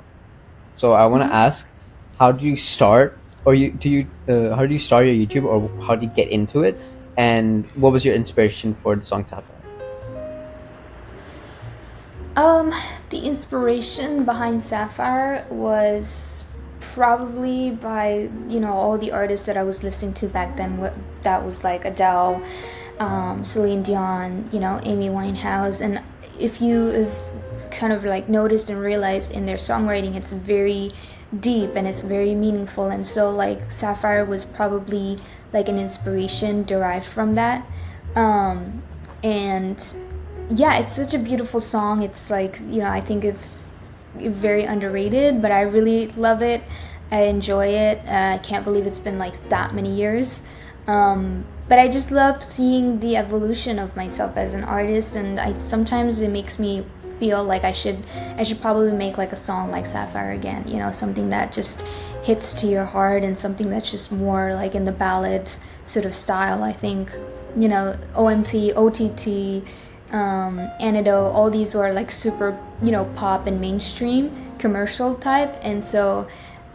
So I want to ask, how do you start, or how do you start your YouTube, or how do you get into it, and what was your inspiration for the song Sapphire? Um, the inspiration behind Sapphire was probably by, all the artists that I was listening to back then. That was like Adele, Celine Dion, Amy Winehouse. And if you've kind of like noticed and realized in their songwriting, it's very deep and it's very meaningful. And so like Sapphire was probably like an inspiration derived from that. And yeah, it's such a beautiful song. It's like, I think it's very underrated, but I really love it. I enjoy it. I can't believe it's been like that many years. But I just love seeing the evolution of myself as an artist, and sometimes it makes me feel like I should probably make like a song like Sapphire again, something that just hits to your heart and something that's just more like in the ballad sort of style. I think, OMT, OTT, Antidote, all these are like super, pop and mainstream commercial type, and so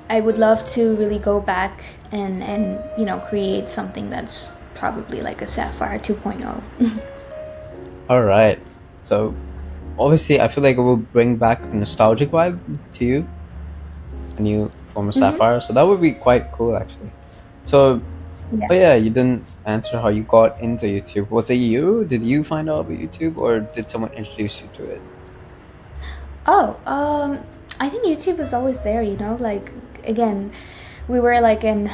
I would love to really go back and create something that's probably like a Sapphire 2.0. All right. So obviously, I feel like it will bring back a nostalgic vibe to you, a new form of Sapphire. So that would be quite cool, actually. So, Yeah. oh yeah, you didn't answer how you got into YouTube. Was it you? Did you find out about YouTube, or did someone introduce you to it? Oh, I think YouTube was always there, like, again, we were like in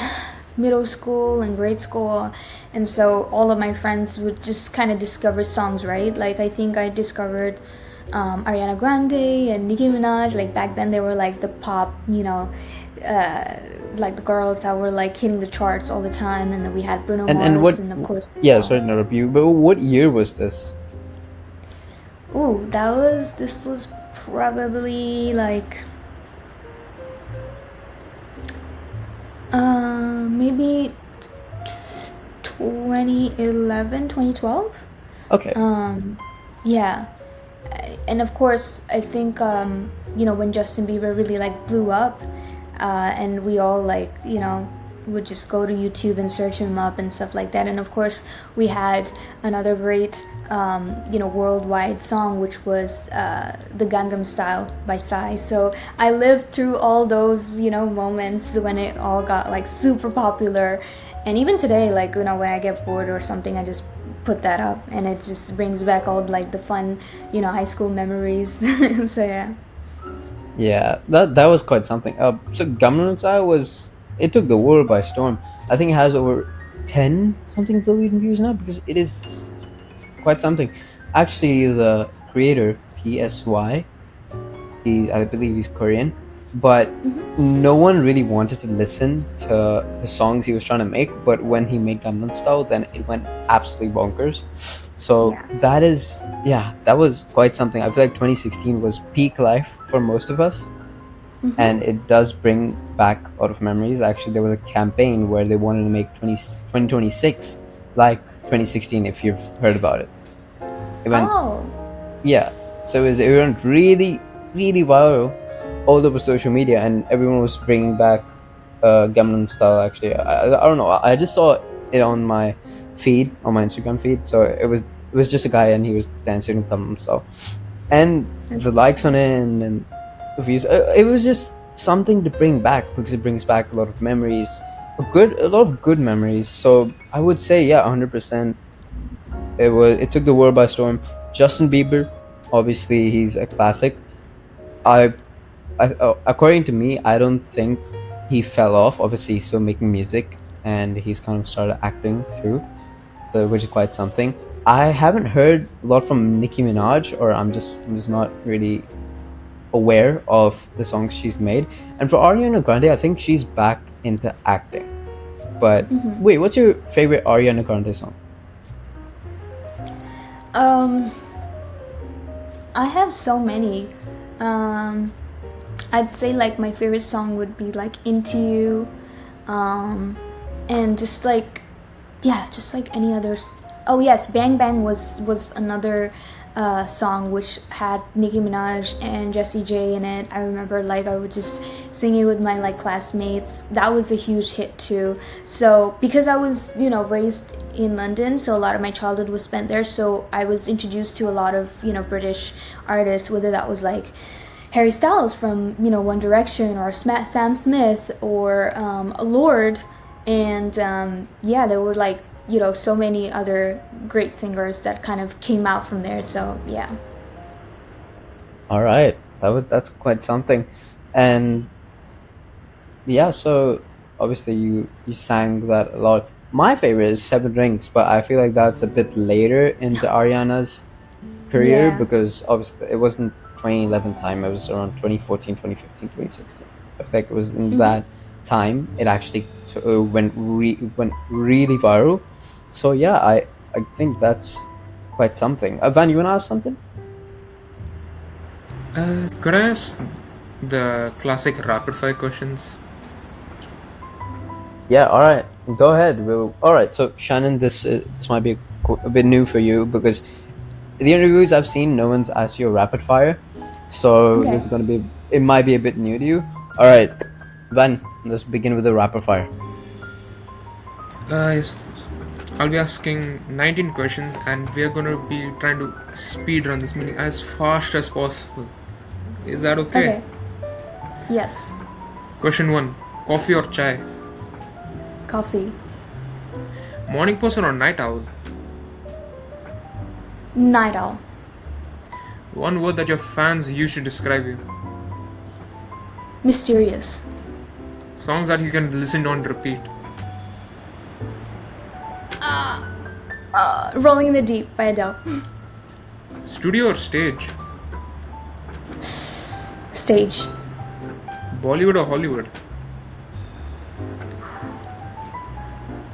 middle school and grade school, and so all of my friends would just kind of discover songs, right? Like, I think I discovered Ariana Grande and Nicki Minaj. Like, back then they were like the pop, like the girls that were like hitting the charts all the time, and then we had Bruno And Mars, what? and of course, Yeah, sorry to interrupt you, but what year was this? ooh, this was probably like maybe 2011, 2012. Okay. Yeah. And of course, I think when Justin Bieber really like blew up, and we all like would just go to YouTube and search him up and stuff like that. And of course, we had another great worldwide song, which was the Gangnam Style by Psy. So I lived through all those moments when it all got like super popular. And even today, like when I get bored or something, I just put that up, and it just brings back all like the fun high school memories. So yeah. Yeah, that was quite something. So Gangnam Style it took the world by storm. I think it has over 10 something billion views now, because it is quite something. Actually, the creator PSY, I believe he's Korean, but no one really wanted to listen to the songs he was trying to make. But when he made Gangnam Style, then it went absolutely bonkers. So that was quite something. I feel like 2016 was peak life for most of us, and it does bring back a lot of memories. Actually, there was a campaign where they wanted to make 2026 like 2016, if you've heard about it. It went, yeah, so it went really, really viral all over social media, and everyone was bringing back Gangnam Style. Actually, I don't know, I just saw it on my feed, on my Instagram feed. So it was just a guy, and he was dancing with Gangnam Style, and the likes on it, and then the views. It was just something to bring back, because it brings back a lot of memories, a lot of good memories. So I would say, yeah, 100%. It took the world by storm. Justin Bieber, obviously, he's a classic. According to me, I don't think he fell off. Obviously, he's still making music, and he's kind of started acting too, which is quite something. I haven't heard a lot from Nicki Minaj, or I'm just not really aware of the songs she's made. And for Ariana Grande, I think she's back into acting. But wait, what's your favorite Ariana Grande song? I have so many. I'd say like my favorite song would be like Into You, and just like any other Oh yes, Bang Bang was another song which had Nicki Minaj and Jessie J in it. I remember like I would just sing it with my like classmates. That was a huge hit too. So because I was raised in London, so a lot of my childhood was spent there. So I was introduced to a lot of British artists, whether that was like Harry Styles from One Direction, or Sam Smith, or Lorde, and yeah, there were like so many other great singers that kind of came out from there. So yeah. All right, that's quite something, and yeah. So obviously you sang that a lot. My favorite is Seven Rings, but I feel like that's a bit later into Ariana's career Yeah. because obviously it wasn't 2011 time. It was around 2014, 2015, 2016. I feel like it was in Hmm. that time it actually went really viral. So yeah, I think that's quite something. Van, you wanna ask something? Could I ask the classic rapid fire questions? Yeah, all right. Go ahead. All right. So Shannon, this might be a bit new for you because the interviews I've seen, no one's asked you a rapid fire. So Okay. this is gonna be it might be a bit new to you. All right, Van, let's begin with the rapid fire. Yes. I'll be asking 19 questions, and we are going to be trying to speed run this, meaning as fast as possible. Is that okay? Okay. Yes. Question 1: coffee or chai? Coffee. Morning person or night owl? Night owl. One word that your fans use to describe you. Mysterious. Songs that you can listen to on repeat. Rolling in the Deep by Adele. Studio or stage? Stage. Bollywood or Hollywood?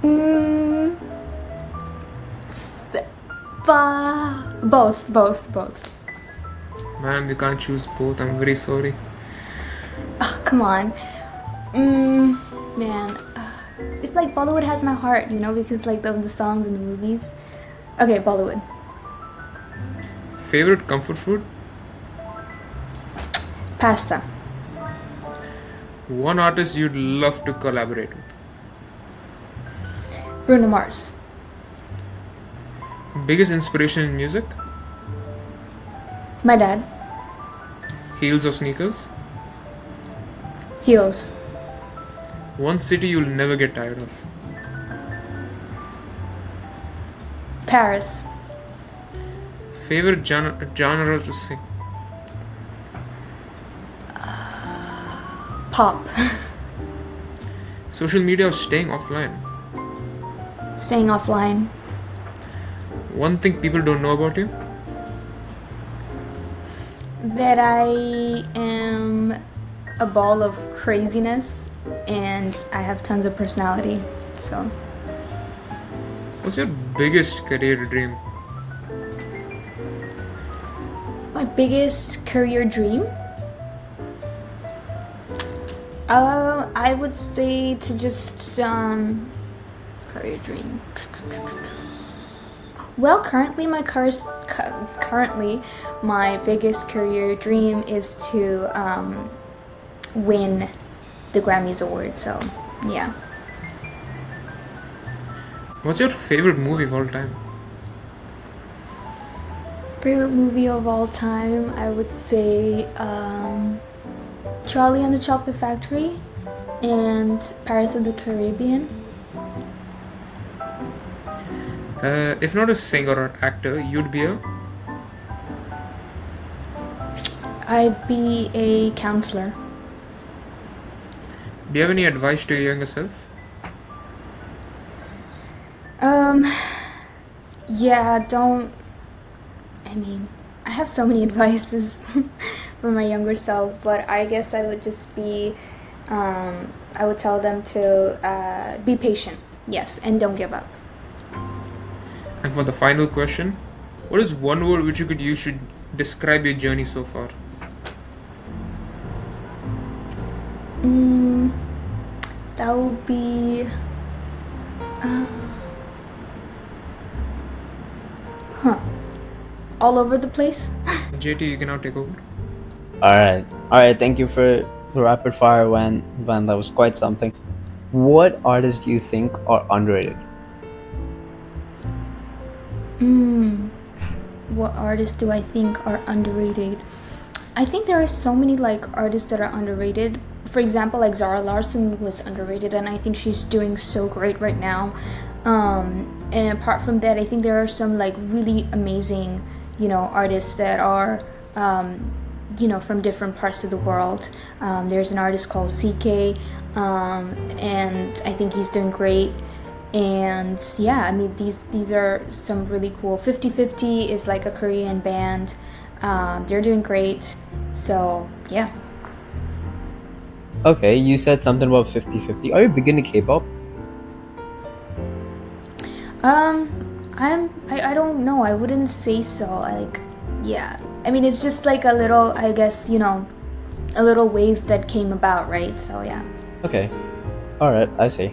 Mm, both. Ma'am, you can't choose both. I'm very sorry. Oh, come on. Man. It's like Bollywood has my heart, because like the songs and the movies. Okay, Bollywood. Favorite comfort food? Pasta. One artist you'd love to collaborate with. Bruno Mars. Biggest inspiration in music? My dad. Heels or sneakers? Heels. One city you'll never get tired of. Paris. Favorite genre to sing? Pop. Social media or staying offline? Staying offline. One thing people don't know about you? That I am a ball of craziness and I have tons of personality. So, What's your biggest career dream? my biggest career dream? I would say to just career dream. Well, currently my biggest career dream is to win the Grammys award. So, yeah. What's your favorite movie of all time? Favorite movie of all time, I would say Charlie and the Chocolate Factory and Pirates of the Caribbean. If not a singer or actor, you'd be a... I'd be a counselor. Do you have any advice to your younger self? Yeah, I have so many advices for my younger self, but I guess I would just be, I would tell them to be patient, yes, and don't give up. And for the final question, what is one word which you could use to describe your journey so far? That would be, Huh. All over the place? JT, you can now take over. All right. Thank you for the rapid fire, Van. That was quite something. What artists do you think are underrated? What artists do I think are underrated? I think there are so many like artists that are underrated. For example, like Zara Larsson was underrated, and I think she's doing so great right now. And apart from that, I think there are some like really amazing, artists that are, from different parts of the world. There's an artist called CK, and I think he's doing great. And yeah, I mean these are some really cool. 50/50 is like a Korean band. They're doing great. So yeah. Okay, you said something about 50/50. Are you big into K-pop? I don't know. I wouldn't say so. Yeah. I mean, it's just like a little, I guess, a little wave that came about, right? So yeah. Okay. All right, I see.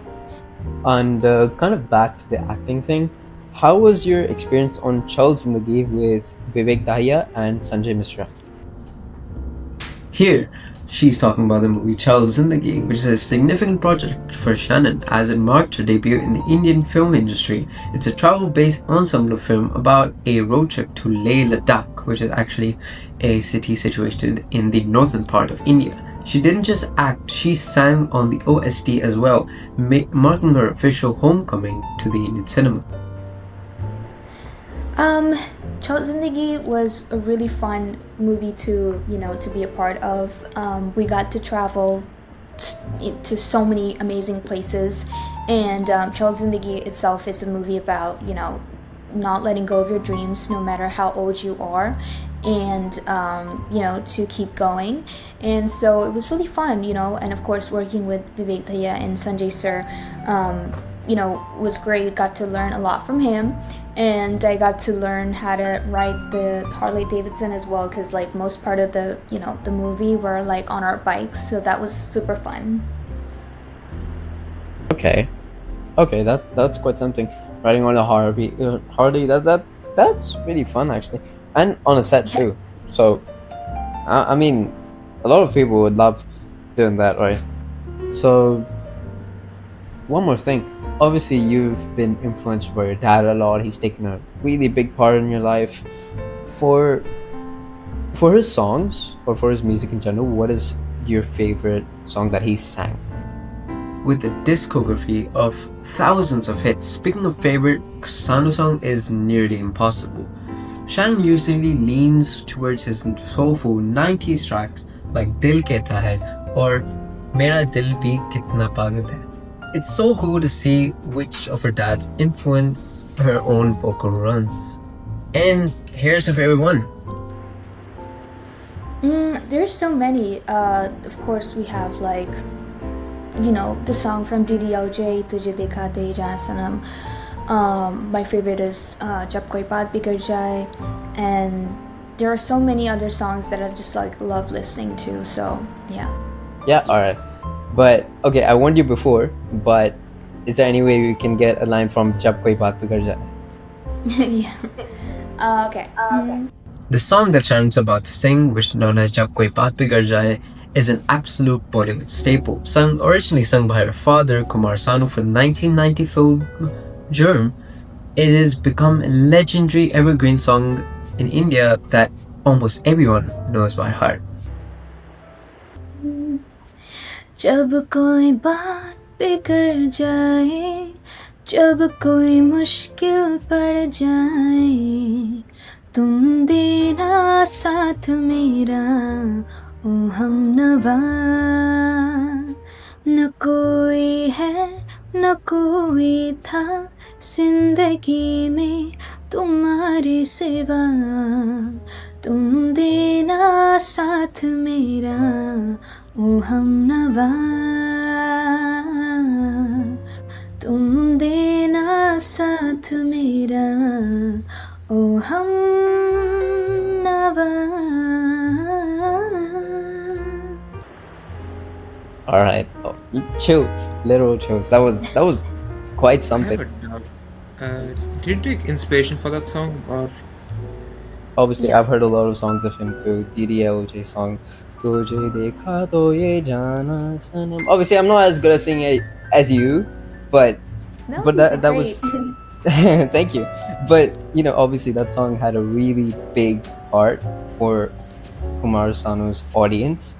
And kind of back to the acting thing, how was your experience on Chal Zindagi with Vivek Dahiya and Sanjay Mishra? Here, she's talking about the movie Chal Zindagi, which is a significant project for Shannon as it marked her debut in the Indian film industry. It's a travel-based ensemble film about a road trip to Leh Ladakh, which is actually a city situated in the northern part of India. She didn't just act, she sang on the OST as well, marking her official homecoming to the Indian cinema. Chal Zindagi was a really fun movie to be a part of. We got to travel to so many amazing places, and Chal Zindagi itself is a movie about not letting go of your dreams no matter how old you are, and to keep going. And so it was really fun, and of course working with Vivek Dahiya and Sanjay sir was great. Got to learn a lot from him, and I got to learn how to ride the Harley Davidson as well, because like most part of the the movie were like on our bikes, so that was super fun. Okay, that's quite something. Riding on a Harley, that's really fun actually, and on a set too. So, I mean, a lot of people would love doing that, right? So, one more thing. Obviously, you've been influenced by your dad a lot. He's taken a really big part in your life. For his songs or for his music in general, what is your favorite song that he sang? With a discography of thousands of hits, picking a favorite Sanu song is nearly impossible. Shannon usually leans towards his soulful 90s tracks like Dil Kehta Hai or Mera Dil Bhi Kitna Pagal Hai. It's so cool to see which of her dads influence her own vocal runs. And here's her favorite one. There's so many. Of course, we have like, the song from DDLJ, Tujhe Dekha Te Jana Sanam. My favorite is Jab Koi Baat Bigar Jaye, and there are so many other songs that I just like love listening to. So yeah. Yeah, all right. But okay, I warned you before. But is there any way we can get a line from Jab Koi Baat Bigar Jaye? Yeah. Okay. The song that Shannon's about to sing, which is known as Jab Koi Baat Bigar Jaye, is an absolute Bollywood staple. Originally sung by her father, Kumar Sanu, for the 1990 film Jurm, it has become a legendary evergreen song in India that almost everyone knows by heart. जब कोई बात बिगड़ जाए, जब कोई मुश्किल पड़ जाए, तुम देना साथ मेरा ओ हमनवा. न कोई है न कोई था जिंदगी में तुम्हारे सिवा, तुम देना साथ मेरा ओ हमनवा, तुम देना साथ मेरा ओ हमनवा. All right. Oh, chills, literal chills. That was quite I have something. a doubt. Did you take inspiration for that song, or Obviously, I've Yes. heard a lot of songs of him too. DDLJ song. "Tujhe dekha to ye jana sanam." Obviously, I'm not as good at singing it as you, but No, but you did that great. was thank you. But obviously that song had a really big part for Kumar Sanu's audience,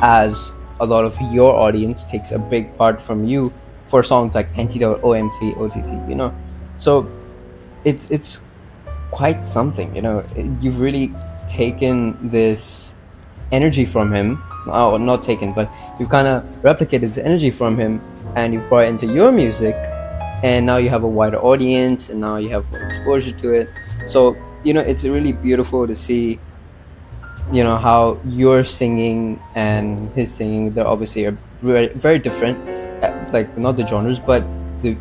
as a lot of your audience takes a big part from you for songs like Antidote, OMT, OTT. So it's quite something. You've really taken this energy from him. Oh, not taken, but you've kind of replicated this energy from him, and you've brought it into your music, and now you have a wider audience, and now you have more exposure to it. So it's really beautiful to see how you're singing and his singing. They're obviously are very, very different, like not the genres, but the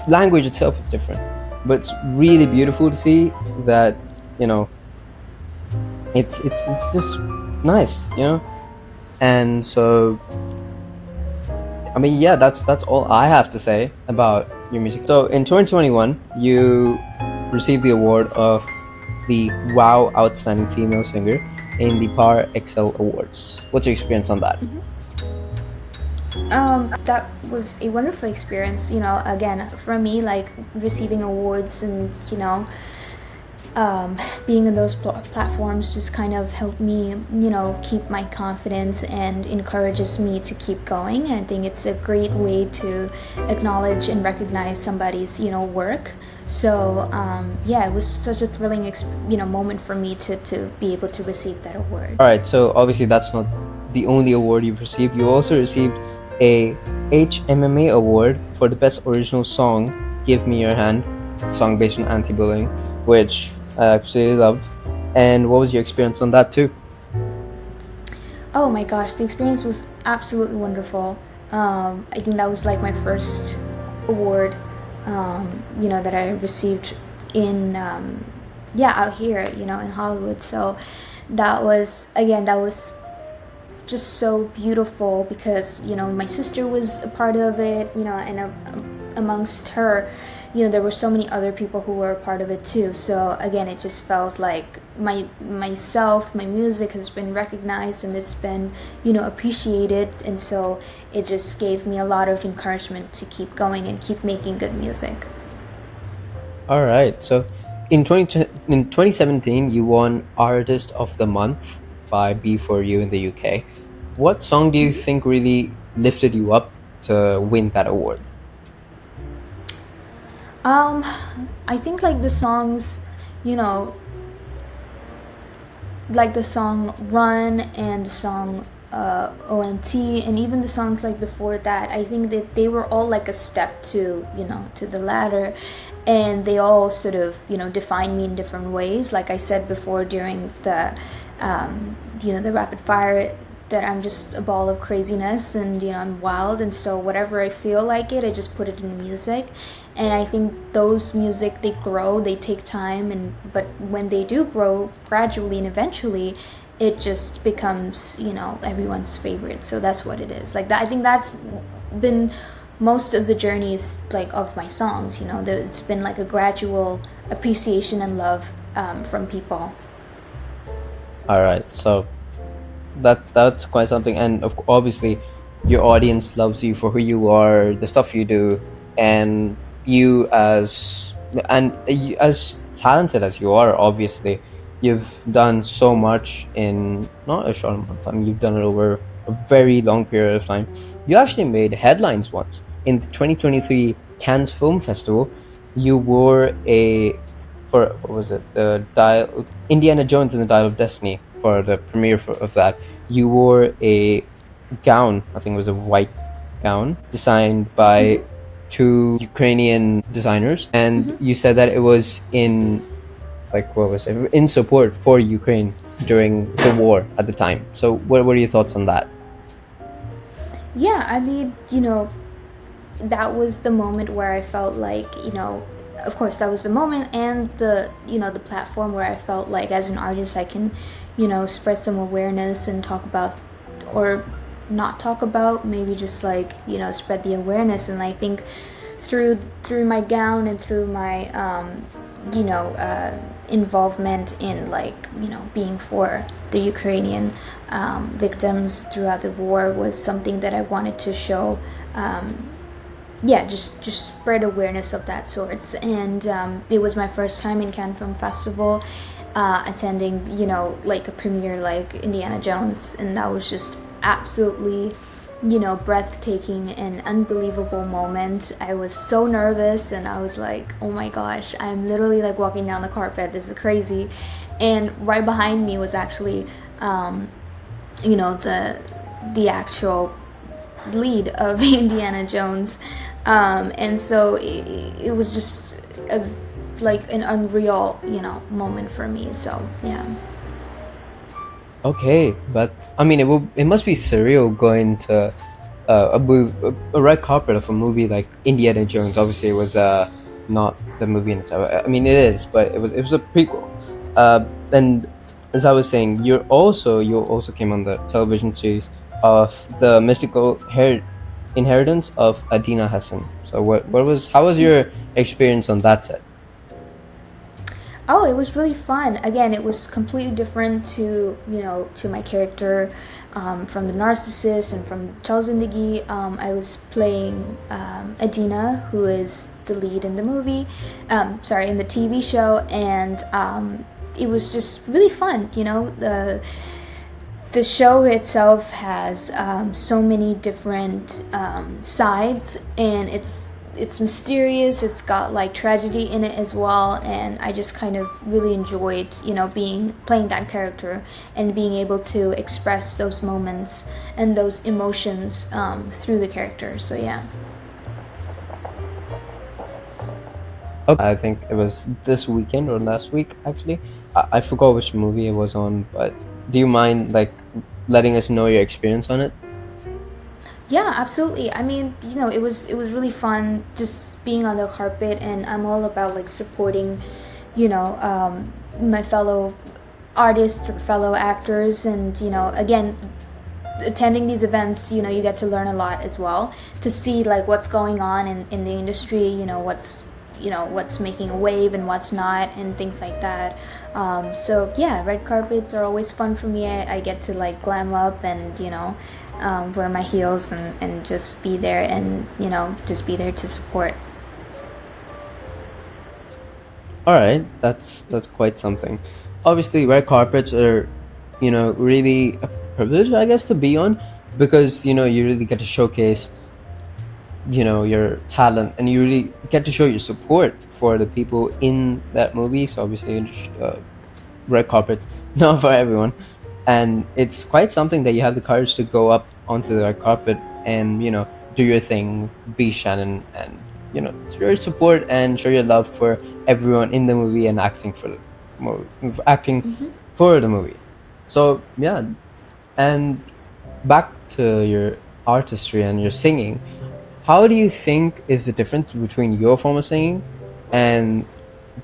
language itself is different. But it's really beautiful to see that you know it's just nice. And so, I mean, yeah, that's all I have to say about your music. So in 2021, you received the award of the Wow Outstanding Female Singer in the Power Excel Awards. What's your experience on that? That was a wonderful experience. Again, for me, like receiving awards and being in those platforms just kind of helped me, keep my confidence and encourages me to keep going. I think it's a great way to acknowledge and recognize somebody's, work. So yeah, it was such a thrilling, moment for me to be able to receive that award. All right, so obviously that's not the only award you've received. You also received a HMMA award for the best original song, "Give Me Your Hand," song based on anti-bullying, which I actually love. And what was your experience on that too? Oh my gosh, the experience was absolutely wonderful. I think that was like my first award, that I received in, out here, in Hollywood. So that was just so beautiful because, my sister was a part of it, and amongst her, there were so many other people who were a part of it too. So again, it just felt like my music has been recognized and it's been, appreciated, and so it just gave me a lot of encouragement to keep going and keep making good music. All right, so in 2017, you won Artist of the Month by B4U in the UK. What song do you think really lifted you up to win that award? Um, I think like the songs, you know, like the song Run and the song OMT, and even the songs like before that, I think that they were all like a step to, to the ladder, and they all sort of, define me in different ways. Like I said before during the rapid fire, that I'm just a ball of craziness, and I'm wild, and so whatever I feel like it, I just put it in music. And I think those music, they grow, they take time, but when they do grow gradually and eventually, it just becomes, everyone's favorite. So that's what it is. Like that, I think that's been most of the journeys, like, of my songs. It's been like a gradual appreciation and love from people. All right, so that's quite something, and obviously, your audience loves you for who you are, the stuff you do, and you as talented as you are. Obviously, you've done so much in not a short amount of time. You've done it over a very long period of time. You actually made headlines once in the 2023 Cannes Film Festival. You wore for what was it, the Dial Indiana Jones and the Dial of Destiny, for the premiere of that. You wore a gown, I think it was a white gown, designed by two Ukrainian designers, and you said that it was in, like, what was it, in support for Ukraine during the war at the time. So what are your thoughts on that? Yeah, I mean, that was the moment where I felt like, of course that was the moment, and the platform where I felt like as an artist I can, spread some awareness and talk about, or not talk about, maybe just like, spread the awareness. And I think through my gown and through my involvement in like being for the Ukrainian victims throughout the war was something that I wanted to show. Yeah, just spread awareness of that sorts. And it was my first time in Cannes Film Festival, attending like a premiere like Indiana Jones, and that was just absolutely breathtaking and unbelievable moment. I was so nervous and I was like, oh my gosh, I'm literally like walking down the carpet, this is crazy. And right behind me was actually the actual lead of Indiana Jones, and so it was just like an unreal moment for me. So yeah. Okay, but I mean, it must be surreal going to a red carpet of a movie like Indiana Jones. Obviously, it was not the movie in itself. I mean, it is, but it was a prequel. And as I was saying, you also came on the television series of the mystical inheritance of Adina Hassan. So how was your experience on that set? Oh, it was really fun. Again, it was completely different to my character, from the narcissist and from Charles Zindagi. I was playing Adina, who is the lead in the movie, sorry, in the TV show, and it was just really fun. The show itself has so many different sides, and it's mysterious. It's got like tragedy in it as well, and I just kind of really enjoyed playing that character and being able to express those moments and those emotions through the character. So yeah. Okay, I think it was this weekend or last week actually. I forgot which movie it was on, but do you mind like letting us know your experience on it? Yeah, absolutely. I mean, it was really fun just being on the carpet, and I'm all about like supporting, my fellow artists or fellow actors, and again, attending these events, you get to learn a lot as well, to see like what's going on in the industry, what's making a wave and what's not, and things like that. So yeah, red carpets are always fun for me. I get to like glam up and wear my heels and just be there, and just be there to support. All right, that's quite something. Obviously, red carpets are, really a privilege, I guess, to be on, because you really get to showcase, your talent, and you really get to show your support for the people in that movie. So obviously, red carpets not for everyone, and it's quite something that you have the courage to go up onto the red carpet and do your thing, be Shannon, and show your support and show your love for everyone in the movie and acting for the movie. So yeah, and back to your artistry and your singing, how do you think is the difference between your form of singing and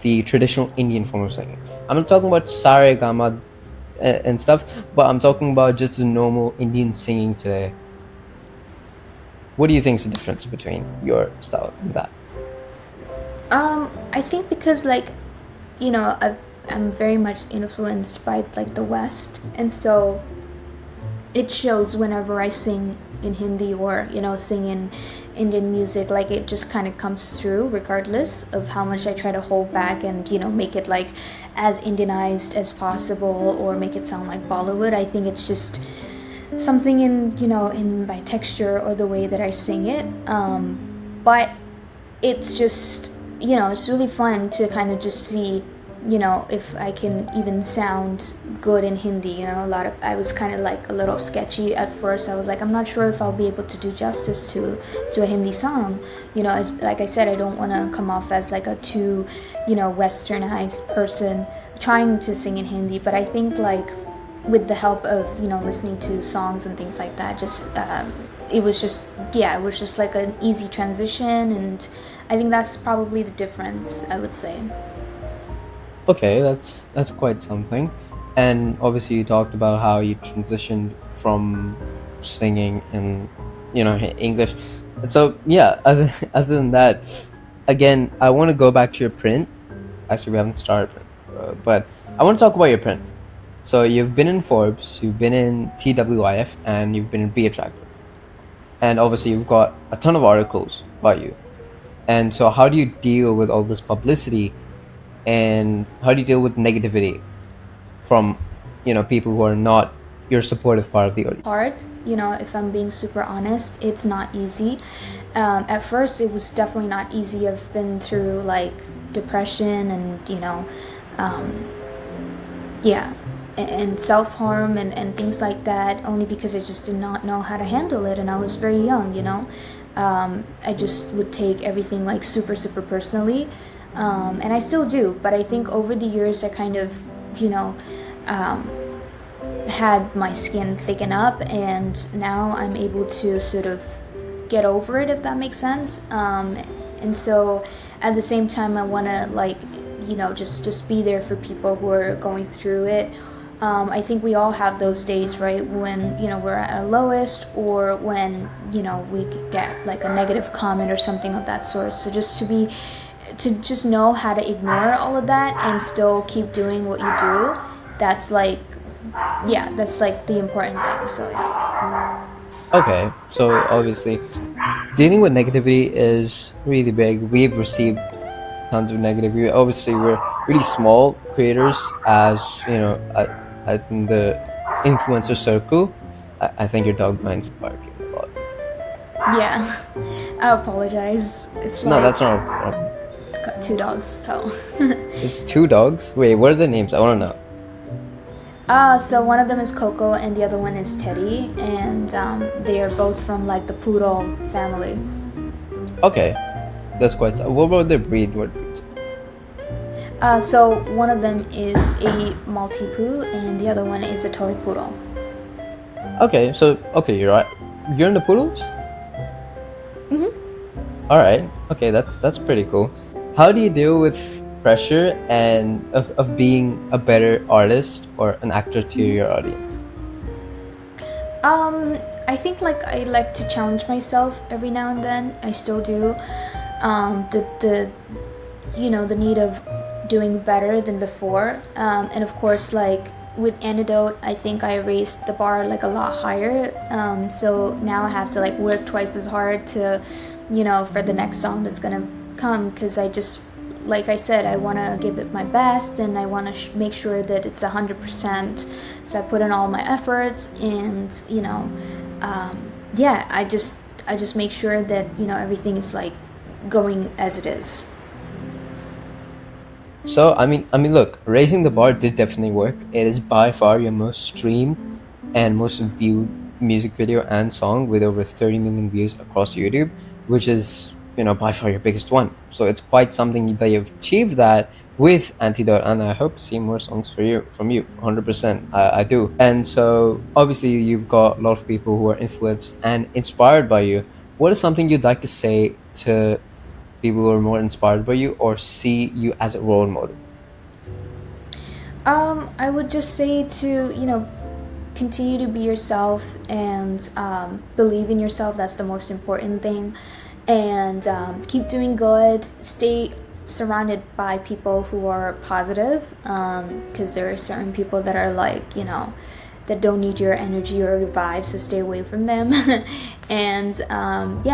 the traditional Indian form of singing? I'm not talking about sare gama and stuff, but I'm talking about just the normal Indian singing today. What do you think is the difference between your style and that? I think because like I'm very much influenced by like the West, and so it shows whenever I sing in Hindi or sing in Indian music. Like it just kind of comes through regardless of how much I try to hold back and make it like as Indianized as possible or make it sound like Bollywood. I think it's just something in my texture or the way that I sing it. But it's just it's really fun to kind of just see if I can even sound good in Hindi. I was kind of like a little sketchy at first. I was like, I'm not sure if I'll be able to do justice to a Hindi song. Like I said, I don't want to come off as like a too westernized person trying to sing in Hindi. But I think like with the help of listening to songs and things like that, just it was just like an easy transition, and I think that's probably the difference, I would say. Okay, that's quite something. And obviously, you talked about how you transitioned from singing in English. So yeah, other than that, again, I want to go back to your print actually we haven't started, but I want to talk about your print. So you've been in Forbes, you've been in TWIF, and you've been in Be Attractive, and obviously you've got a ton of articles about you. And so, how do you deal with all this publicity, and how do you deal with negativity from, people who are not your supportive part of the audience? Hard, if I'm being super honest, it's not easy. At first, it was definitely not easy. I've been through like depression and, yeah, and self-harm and things like that, only because I just did not know how to handle it, and I was very young. I just would take everything like super super personally, and I still do, but I think over the years I kind of had my skin thicken up, and now I'm able to sort of get over it, if that makes sense. And so at the same time I want to just be there for people who are going through it. I think we all have those days, right, when we're at our lowest, or when we get like a negative comment or something of that sort. So just know how to ignore all of that and still keep doing what you do. That's like the important thing. So yeah. Okay, so obviously, dealing with negativity is really big. We've received tons of negativity. Obviously, we're really small creators, as in the influencer circle. I think your dog mind's barking a lot. Yeah, I apologize. It's No, like that's not a problem. got 2 dogs, so. It's 2 dogs? Wait, what are their names? I want to know. So one of them is Coco and the other one is Teddy, and they are both from like the poodle family. Okay, that's quite. What about their breed? What breed? So one of them is a Maltipoo and the other one is a toy poodle. Okay, you're right. You're in the poodles. Mhm. All right. Okay, that's pretty cool. How do you deal with pressure and of being a better artist or an actor to your audience? I think like I like to challenge myself every now and then. I still do. The need of doing better than before. And of course, like with Antidote, I think I raised the bar like a lot higher. So now I have to like work twice as hard to, for the next song that's gonna come, because I just, like I said, I want to give it my best, and I want to make sure that it's 100%. So I put in all my efforts, and I just make sure that everything is like going as it is. So I mean, look, raising the bar did definitely work. It is by far your most streamed and most viewed music video and song, with over 30 million views across YouTube, which is by far your biggest one. So it's quite something that you've achieved that with Antidote, and I hope to see more songs from you 100%. I do. And so obviously you've got a lot of people who are influenced and inspired by you. What is something you'd like to say to people who are more inspired by you or see you as a role model? I would just say to continue to be yourself, and believe in yourself. That's the most important thing. And keep doing good. Stay surrounded by people who are positive, because there are certain people that are like that don't need your energy or your vibe, so stay away from them. And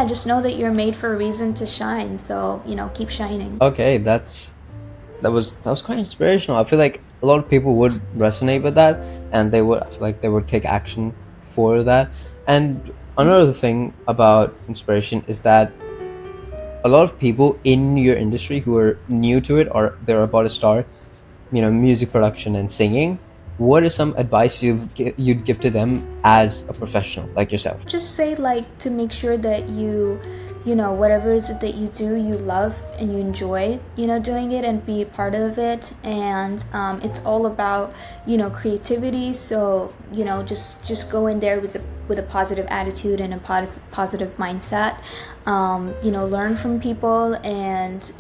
just know that you're made for a reason to shine, so keep shining. Okay, that was quite inspirational. I feel like a lot of people would resonate with that, and I feel like they would take action for that. And another thing about inspiration is that a lot of people in your industry who are new to it, or they're about to start music production and singing, what is some advice you'd give to them as a professional like yourself? Just say like to make sure that you whatever it is that you do, you love and you enjoy doing it, and be a part of it. And it's all about creativity. So just go in there with a positive attitude and a positive mindset. Learn from people, and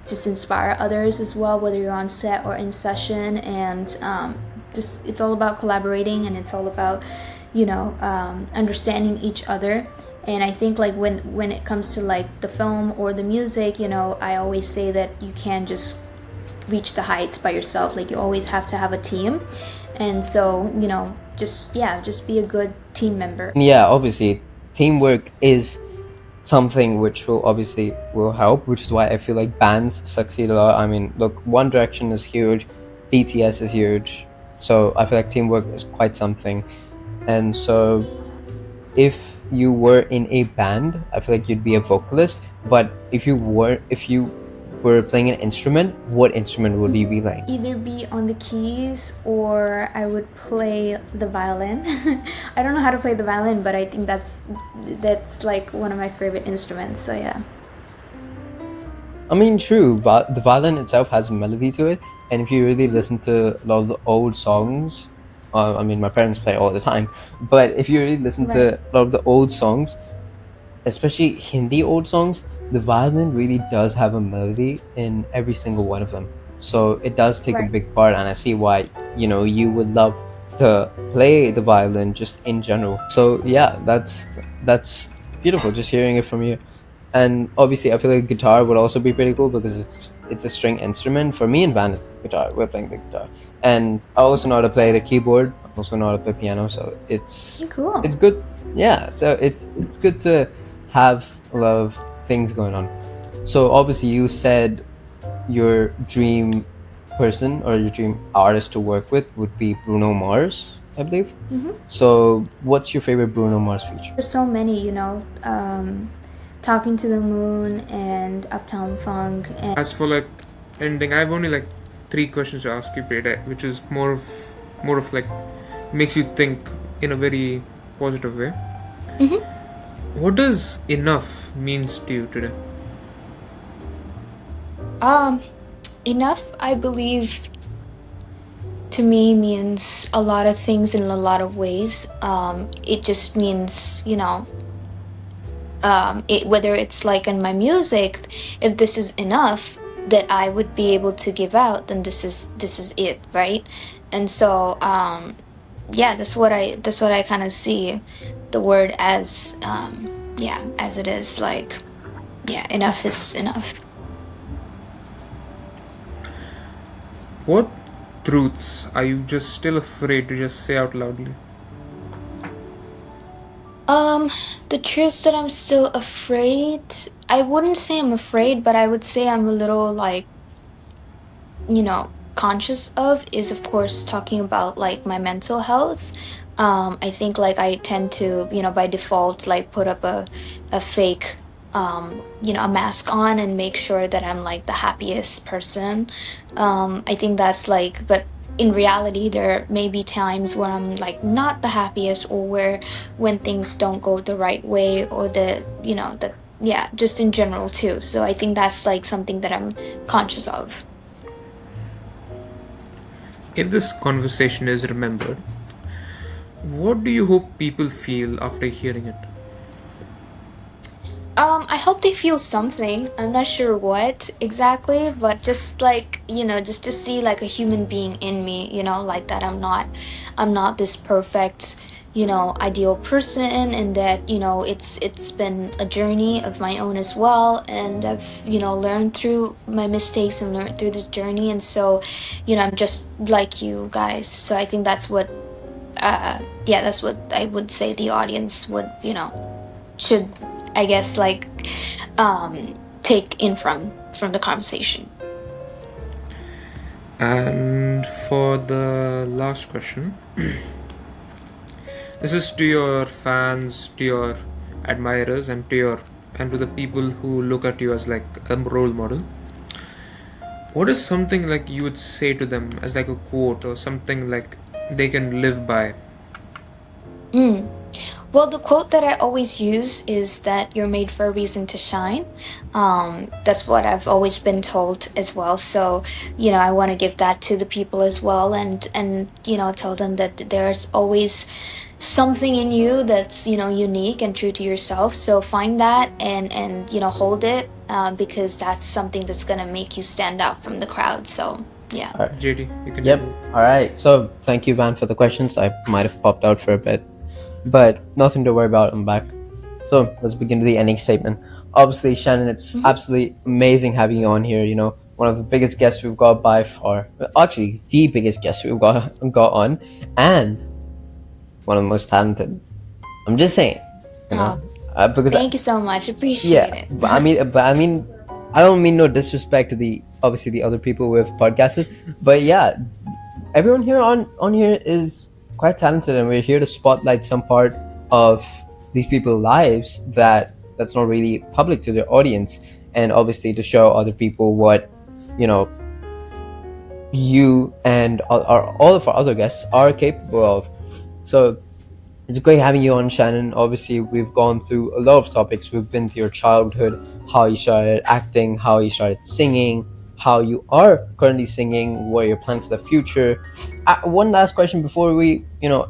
just inspire others as well, whether you're on set or in session. And just it's all about collaborating, and it's all about understanding each other. And I think like when it comes to like the film or the music, I always say that you can't just reach the heights by yourself. Like you always have to have a team, and so just be a good team member. Yeah, obviously, teamwork is something which will help, which is why I feel like bands succeed a lot. I mean, look, One Direction is huge, BTS is huge, so I feel like teamwork is quite something. And so, if you were in a band, I feel like you'd be a vocalist. But if you were playing an instrument, what instrument would you be playing? Either be on the keys or I would play the violin. I don't know how to play the violin, but I think that's like one of my favorite instruments. So yeah. I mean, true, but the violin itself has a melody to it, and if you really listen to a lot of the old songs, I mean, my parents play all the time, but if you really listen to Right. a lot of the old songs, especially Hindi old songs, the violin really does have a melody in every single one of them. So it does take a Right. big part, and I see why, you would love to play the violin just in general. So yeah, that's beautiful just hearing it from you. And obviously, I feel like guitar would also be pretty cool because it's a string instrument. For me and Van, it's guitar. We're playing the guitar, and I also know how to play the keyboard. I also know how to play piano, so Cool. it's good. Yeah, so it's good to have a lot of things going on. So obviously, you said your dream person or your dream artist to work with would be Bruno Mars, I believe. So, what's your favorite Bruno Mars feature? There's so many, Talking to the Moon and Uptown Funk and As for like ending, I have only like three questions to ask you, Peter, which is more of like makes you think in a very positive way. What does enough means to you today? enough, I believe, to me means a lot of things in a lot of ways. It just means, whether it's like in my music, if this is enough that I would be able to give out, then this is it, right? And so, yeah, that's what I kind of see the word as, yeah, as it is. Like, yeah, enough is enough. What truths are you just still afraid to just say out loudly? Um, the truth that I'm still afraid, I wouldn't say I'm afraid, but I would say I'm a little like, conscious of is of course talking about like my mental health. I think like I tend to, by default, like put up a fake, a mask on and make sure that I'm like the happiest person. I think that's like, but in reality, there may be times where I'm like not the happiest, or where when things don't go the right way, or yeah, just in general too. So I think that's like something that I'm conscious of. If this conversation is remembered, what do you hope people feel after hearing it? I hope they feel something. I'm not sure what exactly, but just like, just to see like a human being in me, like that I'm not this perfect, ideal person, and that, it's been a journey of my own as well, and I've, learned through my mistakes and learned through the journey, and so, I'm just like you guys. So I think yeah, that's what I would say the audience would, should, I guess, like, take in from the conversation. And for the last question, this is to your fans, to your admirers, and to the people who look at you as like a role model. What is something like you would say to them as like a quote or something like they can live by? Mm. Well, the quote that I always use is that you're made for a reason to shine. That's what I've always been told as well. So, I want to give that to the people as well, and tell them that there's always something in you that's unique and true to yourself. So find that, and hold it, because that's something that's gonna make you stand out from the crowd. So yeah. All right. JD, you can Yep. do it. All right. So thank you, Van, for the questions. I might have popped out for a bit, but nothing to worry about. I'm back. So let's begin with the ending statement. Obviously, Shannon, it's absolutely amazing having you on here. one of the biggest guests we've got by far. Actually, the biggest guest we've got on, and one of the most talented. I'm just saying, you know, Oh, because thank you so much. yeah, Appreciate it. but I mean, I don't mean no disrespect to the obviously the other people with podcasted, but yeah, everyone here on here is quite talented, and we're here to spotlight some part of these people's lives that's not really public to their audience, and obviously to show other people what you know you and all of our other guests are capable of. So it's great having you on, Shannon. Obviously, we've gone through a lot of topics. We've been through your childhood, how you started acting, how you started singing, how you are currently singing, what your plans for the future. One last question before we,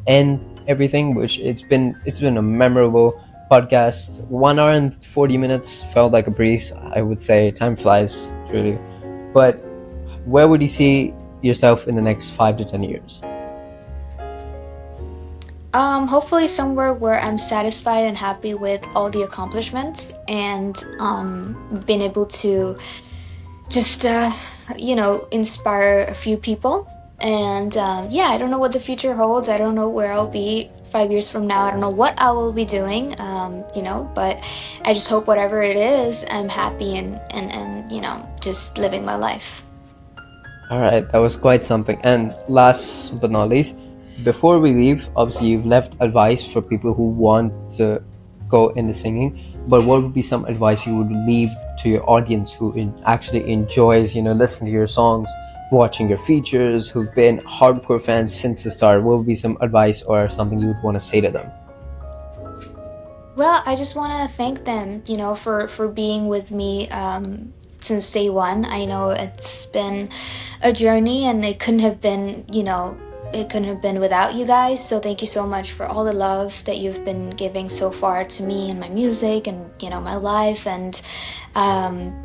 end everything. Which it's been a memorable podcast. 1 hour and 40 minutes felt like a breeze. I would say time flies truly. But where would you see yourself in the next 5 to 10 years? Hopefully somewhere where I'm satisfied and happy with all the accomplishments and been able to just inspire a few people. And yeah, I don't know what the future holds. I don't know where I'll be 5 years from now. I don't know what I will be doing. But I just hope whatever it is, I'm happy and just living my life. All right, that was quite something. And last but not least, before we leave, obviously you've left advice for people who want to go into singing. But what would be some advice you would leave to your audience who actually enjoys, listening to your songs, watching your features, who've been hardcore fans since the start? What would be some advice or something you would want to say to them? Well, I just want to thank them, for being with me since day one. I know it's been a journey, and it couldn't have been without you guys. So thank you so much for all the love that you've been giving so far to me and my music and my life. And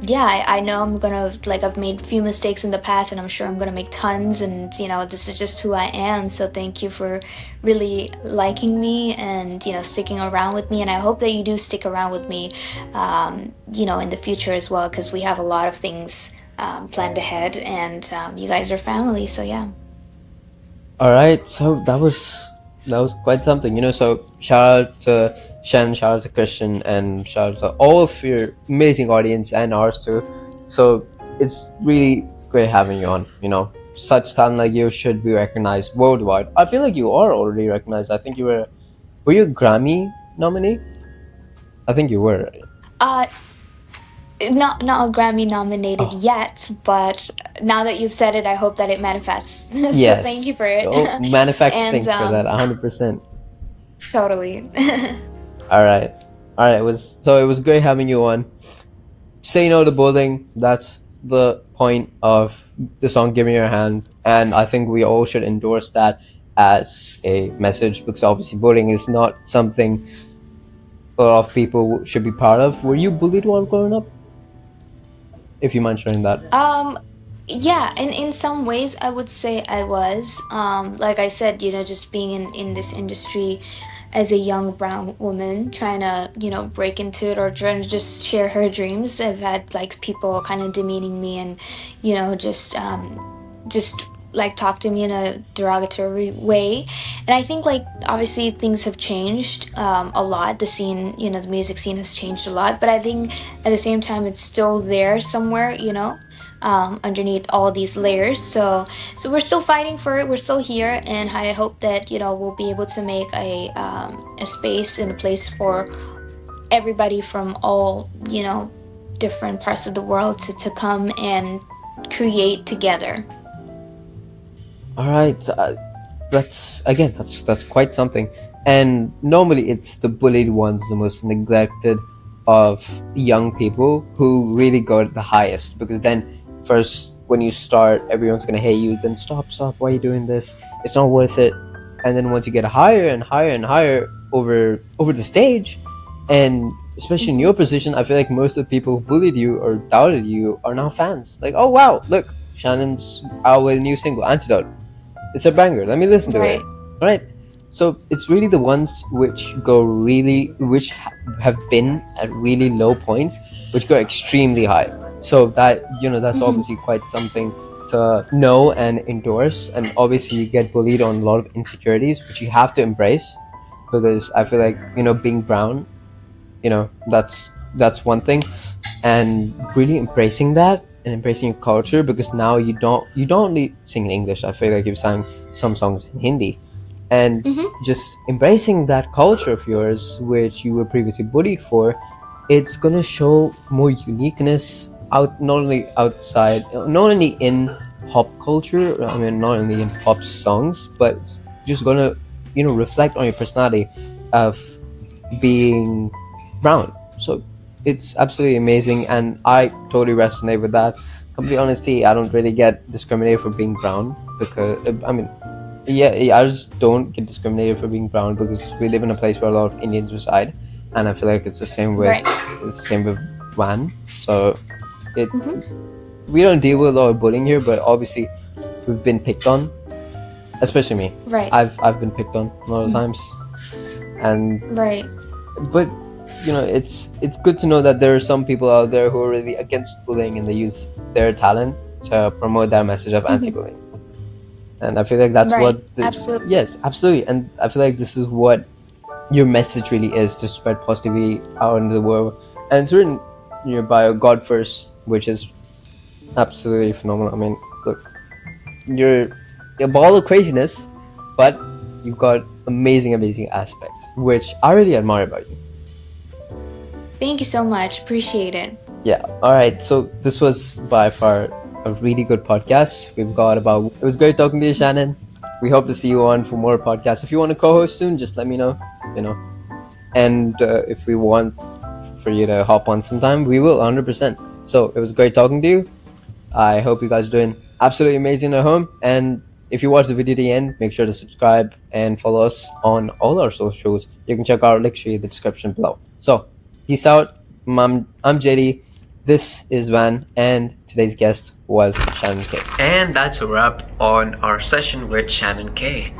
yeah, I know I'm gonna I've made a few mistakes in the past, and I'm sure I'm gonna make tons. And this is just who I am. So thank you for really liking me and sticking around with me. And I hope that you do stick around with me, in the future as well, because we have a lot of things planned ahead, and you guys are family. So yeah. All right, so that was quite something. So shout out to Shannon, shout out to Christian, and shout out to all of your amazing audience and ours too. So it's really great having you on. Such talent like you should be recognized worldwide. I feel like you are already recognized. I think were you a Grammy nominee? I think you were. Right? Uh, not a Grammy nominated Oh, yet, but now that you've said it, I hope that it manifests. So thank you yes. for it. Oh, And manifesting for that, 100%. totally. All right, all right. It was great having you on. Say no to bullying. That's the point of the song "Give Me Your Hand," and I think we all should endorse that as a message, because obviously bullying is not something a lot of people should be proud of. Were you bullied while growing up? If you mind sharing that. Um, yeah, in some ways, I would say I was. Like I said, just being in this industry as a young brown woman trying to, break into it or trying to just share her dreams. I've had like people kind of demeaning me and, just like talk to me in a derogatory way. And I think like obviously things have changed a lot. The scene, the music scene has changed a lot, but I think at the same time it's still there somewhere, underneath all these layers. So we're still fighting for it. We're still here, and I hope that we'll be able to make a space and a place for everybody from all different parts of the world to come and create together. All right, that's quite something. And normally it's the bullied ones, the most neglected of young people, who really go at the highest, because then first when you start, everyone's gonna hate you. Then stop, why are you doing this? It's not worth it. And then once you get higher and higher and higher over the stage, and especially in Mhm. your position, I feel like most of the people who bullied you or doubted you are now fans. Like, oh wow, look, Shannon's out with a new single, Antidote. It's a banger. Let me listen to it. Right. All right. So it's really the ones which have been at really low points, which go extremely high. So that, that's obviously quite something to know and endorse. And obviously you get bullied on a lot of insecurities, which you have to embrace, because I feel like, being brown, that's one thing. And really embracing that and embracing your culture, because now you don't only sing in English. I feel like you've sang some songs in Hindi, and just embracing that culture of yours, which you were previously bullied for, it's gonna show more uniqueness out, not only outside, not only in pop culture, I mean, not only in pop songs, but it's just gonna, reflect on your personality of being brown. So it's absolutely amazing, and I totally resonate with that. Complete honesty, I don't really get discriminated for being brown, because I mean, yeah, I just don't get discriminated for being brown, because we live in a place where a lot of Indians reside, and I feel like it's the same with Right. it's the same with Van. So it we don't deal with a lot of bullying here, but obviously we've been picked on, especially me. Right. I've been picked on a lot of times, and Right. but it's good to know that there are some people out there who are really against bullying, and they use their talent to promote that message of anti-bullying. And I feel like that's Right. what Absolutely. yes, absolutely. And I feel like this is what your message really is, to spread positivity out into the world. And it's written in your bio, God first, which is absolutely phenomenal. I mean, look, you're a ball of craziness, but you've got amazing aspects, which I really admire about you. Thank you so much. Appreciate it. Yeah. All right. So this was by far a really good podcast. It was great talking to you, Shannon. We hope to see you on for more podcasts. If you want to co-host soon, just let me know. And if we want for you to hop on sometime, we will 100%. So it was great talking to you. I hope you guys are doing absolutely amazing at home. And if you watch the video to the end, make sure to subscribe and follow us on all our socials. You can check out our link tree in the description below. So peace out. I'm JD. This is Van, and today's guest was Shannon K. And that's a wrap on our session with Shannon K.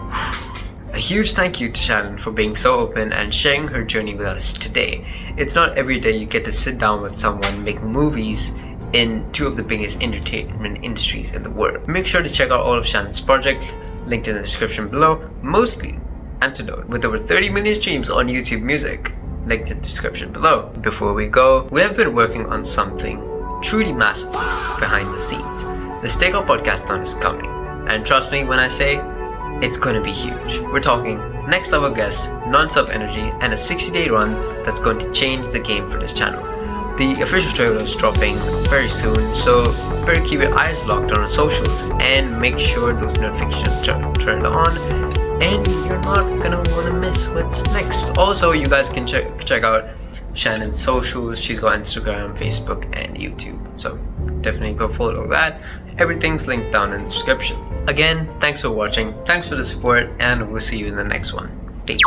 A huge thank you to Shannon for being so open and sharing her journey with us today. It's not every day you get to sit down with someone making movies in two of the biggest entertainment industries in the world. Make sure to check out all of Shannon's project, linked in the description below, mostly Antidote, with over 30 million streams on YouTube Music, linked in the description below. Before we go, we have been working on something truly massive behind the scenes. The Stakeout podcast is coming, and trust me when I say it's gonna be huge. We're talking next level guests, non-stop energy, and a 60-day run that's going to change the game for this channel. The official trailer is dropping very soon, so better keep your eyes locked on our socials and make sure those notifications are turned on, and you're not gonna want to miss what's next. Also, you guys can check out Shannon's socials. She's got Instagram, Facebook, and YouTube, so definitely go follow that. Everything's linked down in the description. Again, thanks for watching, thanks for the support, and we'll see you in the next one. Peace.